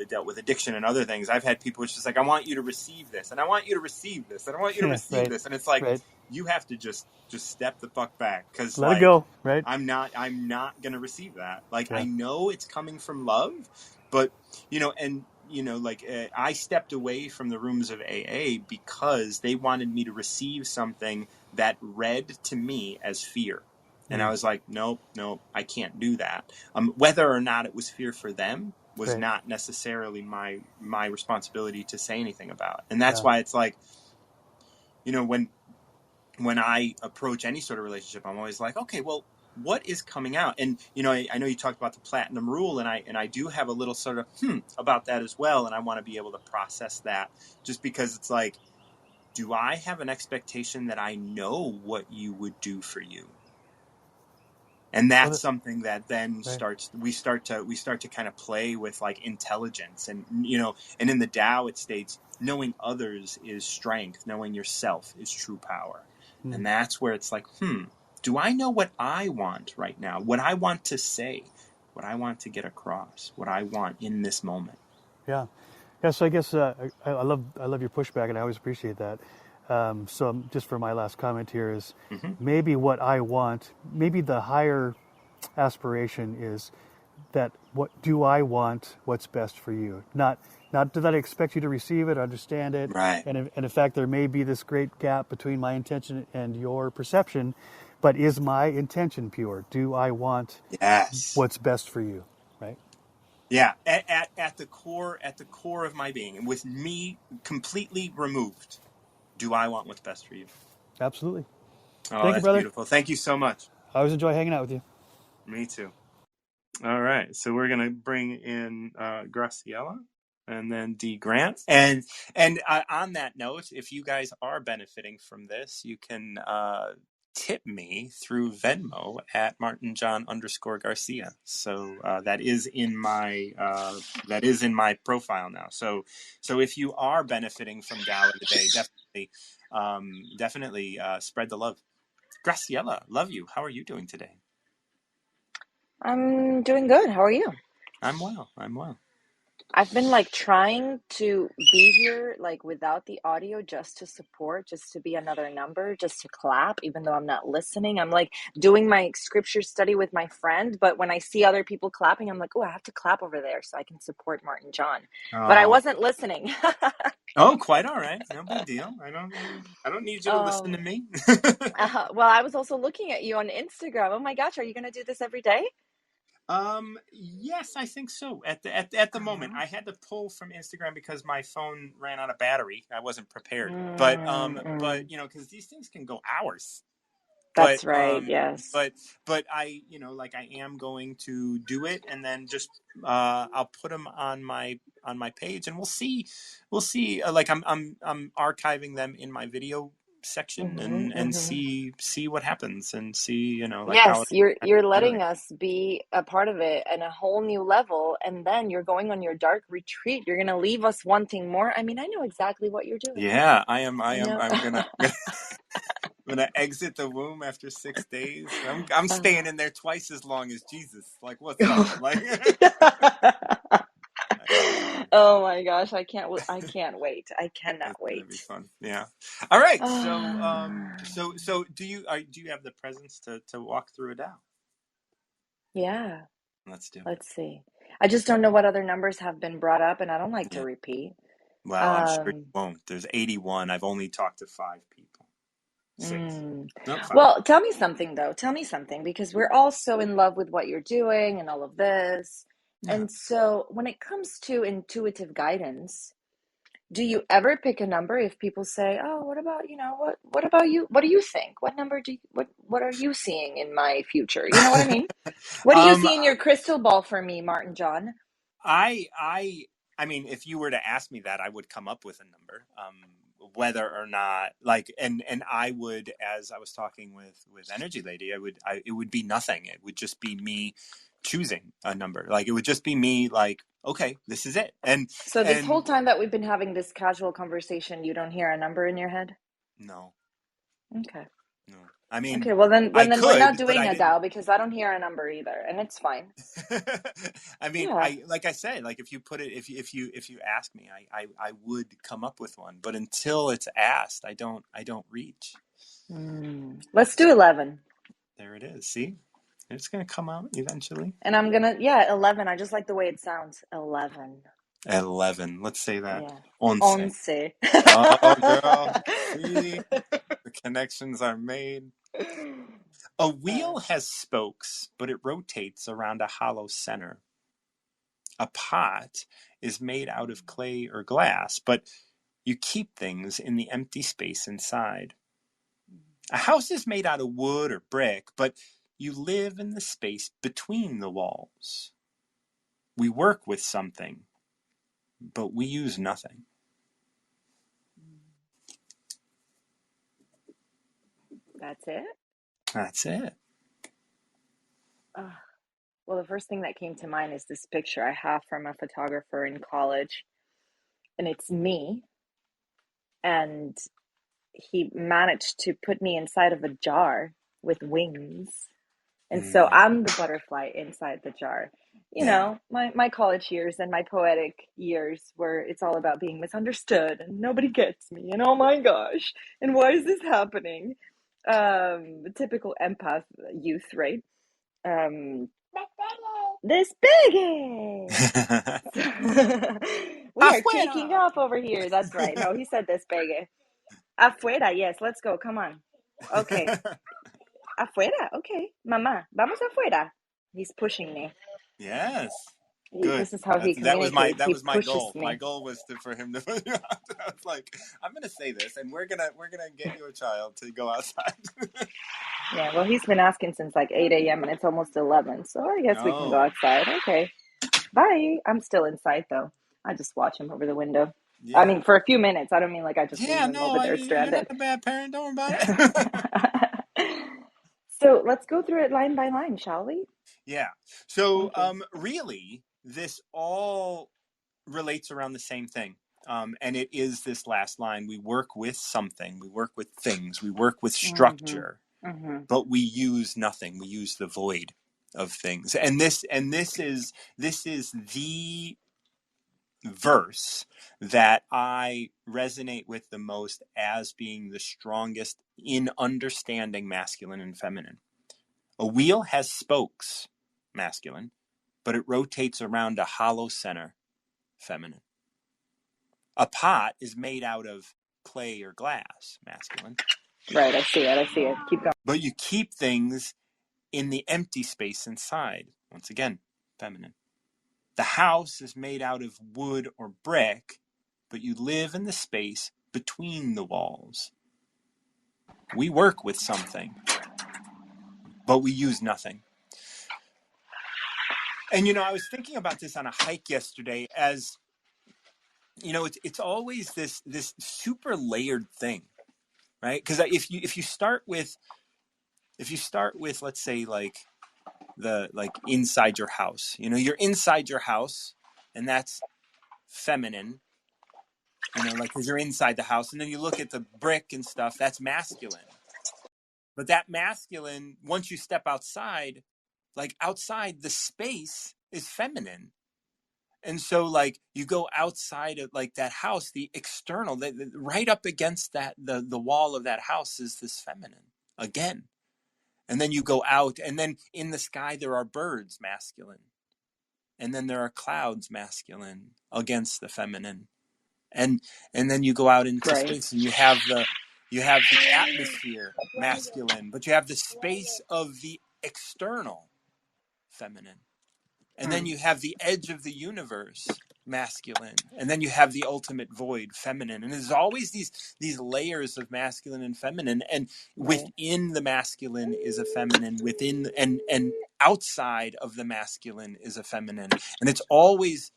dealt with addiction and other things, I've had people, it's just like, I want you to receive this and I want you to receive this and I want you to Yeah, receive right, this, and it's like right. you have to just step the fuck back, because Let it like go, right? I'm not gonna receive that. Like I Yeah, know it's coming from love, but I stepped away from the rooms of AA because they wanted me to receive something that read to me as fear. And I was like, nope, I can't do that. Whether or not it was fear for them was right. not necessarily my responsibility to say anything about. And that's Yeah, why it's like, when I approach any sort of relationship, I'm always like, okay, well, what is coming out? And I know you talked about the platinum rule, and I do have a little sort of about that as well, and I want to be able to process that, just because it's like, do I have an expectation that I know what you would do for you? And that's Well, something that then right. we start to kind of play with, like, intelligence. And and in the Tao it states, knowing others is strength, knowing yourself is true power. And that's where it's like, do I know what I want right now, what I want to say, what I want to get across, what I want in this moment? Yeah. Yeah, so I guess I love your pushback, and I always appreciate that. So just for my last comment here is, maybe what I want, maybe the higher aspiration is that, what do I want, what's best for you? Not that I expect you to receive it, understand it, Right. and in fact there may be this great gap between my intention and your perception, but is my intention pure? Do I want Yes. what's best for you, right? Yeah, at the core of my being, with me completely removed, do I want what's best for you? Absolutely. Oh, Thank you, that's brother. beautiful. Thank you so much. I always enjoy hanging out with you. Me too. All right, so we're gonna bring in Graciela, and then D Grant, and on that note, if you guys are benefiting from this, you can tip me through Venmo at @MartinJohn_Garcia. So that is in my profile now. So if you are benefiting from Tao today, definitely spread the love. Graciela, love you. How are you doing today? I'm doing good. How are you? I'm well. I'm well. I've been like trying to be here like without the audio just to support, just to be another number, just to clap, even though I'm not listening. I'm like doing my scripture study with my friend, but when I see other people clapping, I'm like, oh, I have to clap over there so I can support Martin John. But I Oh, wasn't listening. oh, quite all right. No big deal. I don't need you to listen to um, me. well, I was also looking at you on Instagram. Oh my gosh, are you going to do this every day? Yes, I think so. At the moment, Uh-huh. I had to pull from Instagram because my phone ran out of battery. I wasn't prepared, but Mm. because these things can go hours. But That's right. Yes. but I like, I am going to do it, and then just I'll put them on my page, and we'll see, like, I'm archiving them in my video section, Hmm. and Hmm. see what happens, and see, like, how Yes, it you're letting generates. us be a part of it and a whole new level, and then you're going on your dark retreat. You're gonna leave us wanting more. I mean, I know exactly what you're doing. Yeah, I am. I know. I'm gonna I'm gonna exit the womb after 6 days. I'm staying in there twice as long as Jesus. Like, what's up? Like, I know. Oh my gosh, I can't wait. I cannot It's gonna wait. be fun. Yeah. All right. So Ah, do you have the presence to walk through a Tao? yeah, Let's do it. let's see. I just don't know what other numbers have been brought up, and I don't like to Yeah. repeat. Well, I'm sure you Um, won't. There's 81. I've only talked to 5 people. Six. Mm. No, five. Well, tell me something though. Tell me something because we're all so in love with what you're doing and all of this. Yeah. And so, when it comes to intuitive guidance, do you ever pick a number if people say, "Oh, what about, what about you? What do you think? What number what are you seeing in my future?" You know what I mean? What do you um, see in your crystal ball for me, Martin John? I I I mean, if you were to ask me that, I would come up with a number. Whether or not, like, and I would, as I was talking with Energy Lady, it would be nothing. It would just be me choosing a number. Like, it would just be me, like, okay, this is it. So this whole And time that we've been having this casual conversation, you don't hear a number in your head? no, Okay. no. I mean, Okay, well then, I we're not could, but doing I a didn't. Dow because I don't hear a number either, and it's fine. I mean, Yeah. like I said, like, if you put it, if you ask me, I would come up with one, but until it's asked, I don't reach. Let's do 11. There it is. See, it's gonna come out eventually. And I'm gonna, yeah, 11. I just like the way it sounds. 11. At 11. Let's say that. Yeah. Once. 11. Oh, girl. See, the connections are made. A wheel has spokes, but it rotates around a hollow center. A pot is made out of clay or glass, but you keep things in the empty space inside. A house is made out of wood or brick, but You live in the space between the walls. We work with something, but we use nothing. That's it. That's it. Uh, well, the first thing that came to mind is this picture I have from a photographer in college, and it's me, and he managed to put me inside of a jar with wings. And so Mm, I'm the butterfly inside the jar. You yeah. know, my college years and my poetic years where it's all about being misunderstood and nobody gets me and oh my gosh, and why is this happening? Typical empath youth, right? Um, this big. We are taking Afuera! off over here. That's right. No, he said this big. Afuera, yes, let's go. Come on. Okay. Afuera, okay. Mama, vamos afuera. He's pushing me. Yes. Good. This is how he communicates. That He was my pushes goal. My me. goal was for him to. I was like, I'm gonna say this, and we're gonna get you a child to go outside. Yeah, well, he's been asking since like 8 a.m. and it's almost 11. So I guess we can go No. outside. Okay. Bye. I'm still inside though. I just watch him over the window. I Yeah. mean, for a few minutes. I don't mean like I just leave Yeah. him No. over there You're not stranded. a bad parent. Don't worry about it. So let's go through it line by line, shall we? Yeah. So, Okay. really, this all relates around the same thing. And it is this last line. We work with something. We work with things. We work with Mm-hmm. structure, Mm-hmm. but we use nothing. We use the void of things. This is the verse that I resonate with the most as being the strongest in understanding masculine and feminine. A wheel has spokes, masculine, but it rotates around a hollow center, feminine. A pot is made out of clay or glass, masculine, Right. I see it. I see it. Keep going. but you keep things in the empty space inside, once again, feminine. The house is made out of wood or brick, but you live in the space between the walls. We work with something, but we use nothing. And I was thinking about this on a hike yesterday. As it's always this super layered thing, right? Because if you start with let's say like inside your house, you're inside your house, and that's feminine, like because you're inside the house, and then you look at the brick and stuff, that's masculine. But that masculine, once you step outside, like outside the space is feminine. And so like you go outside of like that house, the external, right up against that the wall of that house is this feminine again. And then you go out, and then in the sky there are birds, masculine. And then there are clouds, masculine, against the feminine. And then you go out into Right. space, and you have the atmosphere, masculine, but you have the space of the external, feminine. And then Mm. you have the edge of the universe, masculine, and then you have the ultimate void, feminine. And there's always these layers of masculine and feminine, and Right. within the masculine is a feminine, within and outside of the masculine is a feminine. And it's always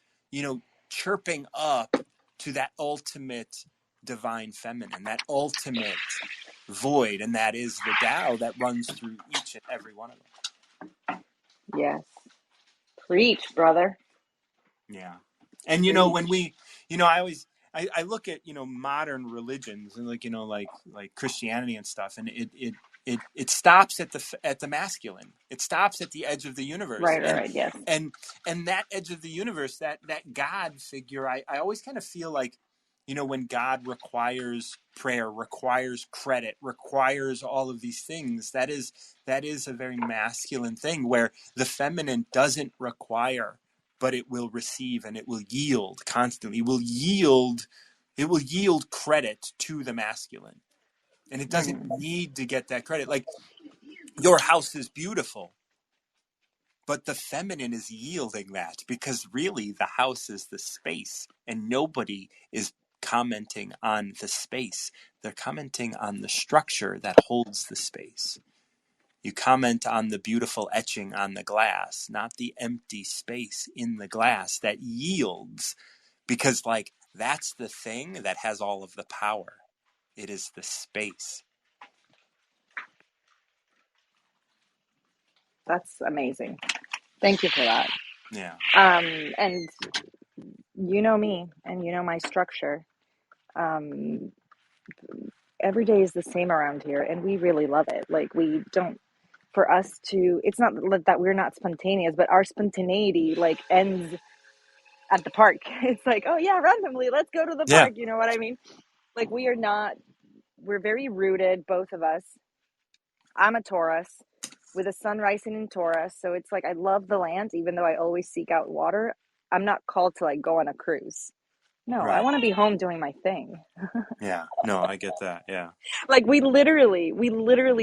chirping up to that ultimate divine feminine, that ultimate void, and that is the Tao that runs through each and every one of them. Yes. Preach, brother. Yeah. And when Preach. I always I look at, modern religions, and like Christianity and stuff, and it stops at the masculine. It stops at the edge of the universe. Right, right, And right. Yes. and and that edge of the universe, that God figure, I always kind of feel like, when God requires prayer, requires credit, requires all of these things, that is a very masculine thing, where the feminine doesn't require, but it will receive, and it will yield constantly. It will yield credit to the masculine. And it doesn't Mm. need to get that credit. Like, your house is beautiful, but the feminine is yielding that, because really the house is the space, and nobody is commenting on the space. They're commenting on the structure that holds the space. You comment on the beautiful etching on the glass, not the empty space in the glass that yields, because like that's the thing that has all of the power. It is the space. That's amazing. Thank you for that. Yeah. And you know me, and you know my structure. Um, every day is the same around here, and we really love it. Like, we don't, for us to, it's not that we're not spontaneous, but our spontaneity like ends at the park. It's like, oh yeah, randomly, let's go to the Yeah. park. You know what I mean? Like, we are not, we're very rooted, both of us. I'm a Taurus with a sun rising in Taurus. So it's like, I love the land, even though I always seek out water. I'm not called to like go on a cruise. No, I Right. want to be home doing my thing. Yeah. No, I get that. Yeah. Like, we literally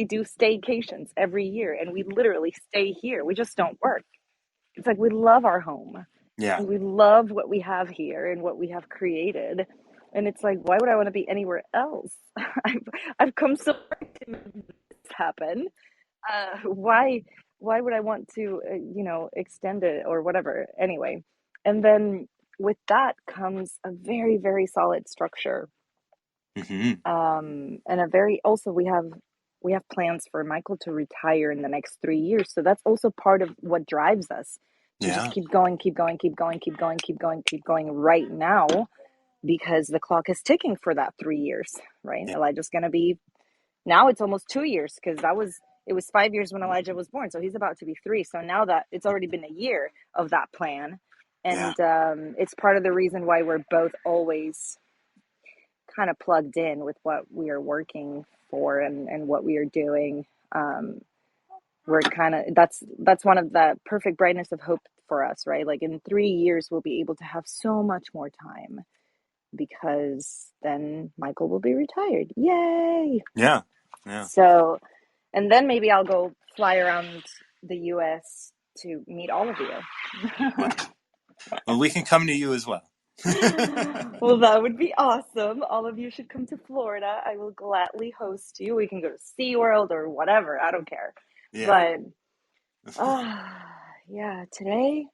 do staycations every year, and we literally stay here. We just don't work. It's like, we love our home, Yeah. and we love what we have here and what we have created. And it's like, why would I want to be anywhere else? I've come so far to make this happen. Why would I want to, extend it or whatever? Anyway, and then with that comes a very, very solid structure. Mm-hmm. And a very, also, we have plans for Michael to retire in the next 3 years. So that's also part of what drives us to just Yeah. keep going, keep going, keep going, keep going, keep going, keep going right now, because the clock is ticking for that 3 years, right? Yeah. Elijah's going to be, now it's almost 2 years, because it was 5 years when Elijah was born. So he's about to be 3. So now that it's already been a year of that plan. Yeah. And it's part of the reason why we're both always kind of plugged in with what we are working for, and what we are doing. We're kind of, that's one of the perfect brightness of hope for us, right? Like, in 3 years, we'll be able to have so much more time, because then Michael will be retired. Yay! Yeah. Yeah. So, and then maybe I'll go fly around the US to meet all of you. Well, we can come to you as well. Well, that would be awesome. All of you should come to Florida. I will gladly host you. We can go to SeaWorld or whatever. I don't care. Yeah. But, yeah, today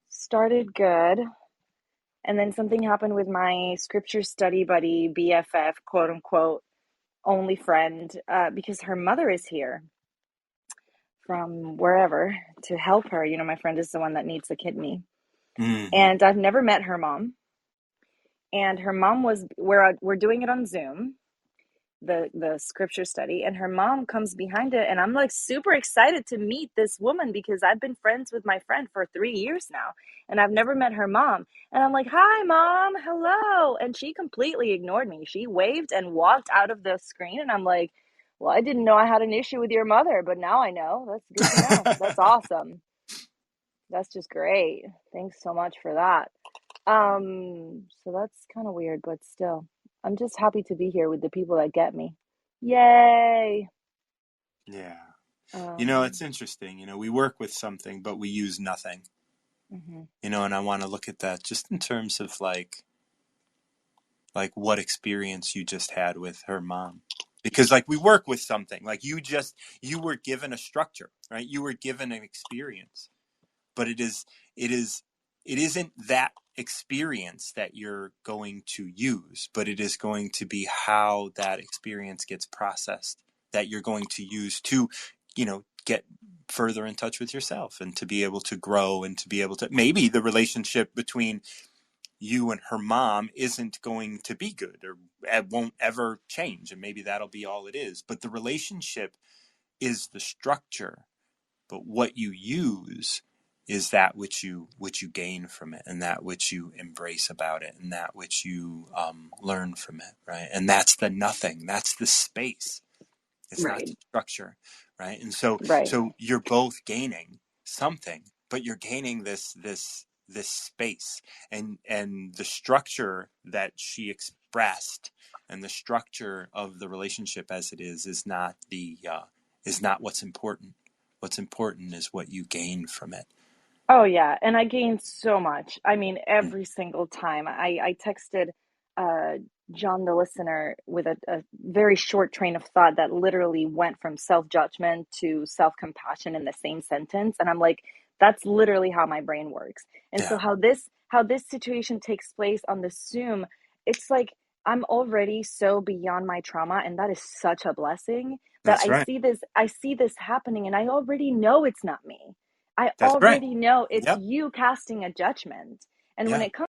started good. And then something happened with my scripture study buddy, BFF, quote unquote, only friend, because her mother is here from wherever to help her. My friend is the one that needs a kidney. Mm-hmm. And I've never met her mom. And her mom we're doing it on Zoom, the scripture study, and her mom comes behind it, and I'm like super excited to meet this woman, because I've been friends with my friend for 3 years now, and I've never met her mom. And I'm like, hi mom, hello. And she completely ignored me. She waved and walked out of the screen, and I'm like, well, I didn't know I had an issue with your mother, but now I know. That's good to know. That's awesome. That's just great. Thanks so much for that. So that's kind of weird, but still, I'm just happy to be here with the people that get me. Yay! Yeah. Um, It's interesting. We work with something, but we use nothing. mhm. And I want to look at that just in terms of like what experience you just had with her mom. Because like we work with something, like you were given a structure, right? You were given an experience, but it isn't that experience that you're going to use, but it is going to be how that experience gets processed that you're going to use to, get further in touch with yourself and to be able to grow and to be able to, maybe the relationship between you and her mom isn't going to be good or it won't ever change, and maybe that'll be all it is, but the relationship is the structure, but what you use is that which you gain from it, and that which you embrace about it, and that which you learn from it, right? And that's the nothing, that's the space. It's not Right, the structure, right? And so right, so you're both gaining something, but you're gaining this space, and the structure that she expressed, and the structure of the relationship as it is not is not what's important. What's important is what you gain from it. Oh yeah, and I gained so much. I mean, every single time I texted John, the listener, with a very short train of thought that literally went from self judgment to self compassion in the same sentence. And I'm like, that's literally how my brain works. And so Yeah, how this situation takes place on the Zoom, it's like I'm already so beyond my trauma, and that is such a blessing that that's right. I see this happening, and I already know it's not me. I That's right. already know it's Yep. you casting a judgment. And when Yeah. it comes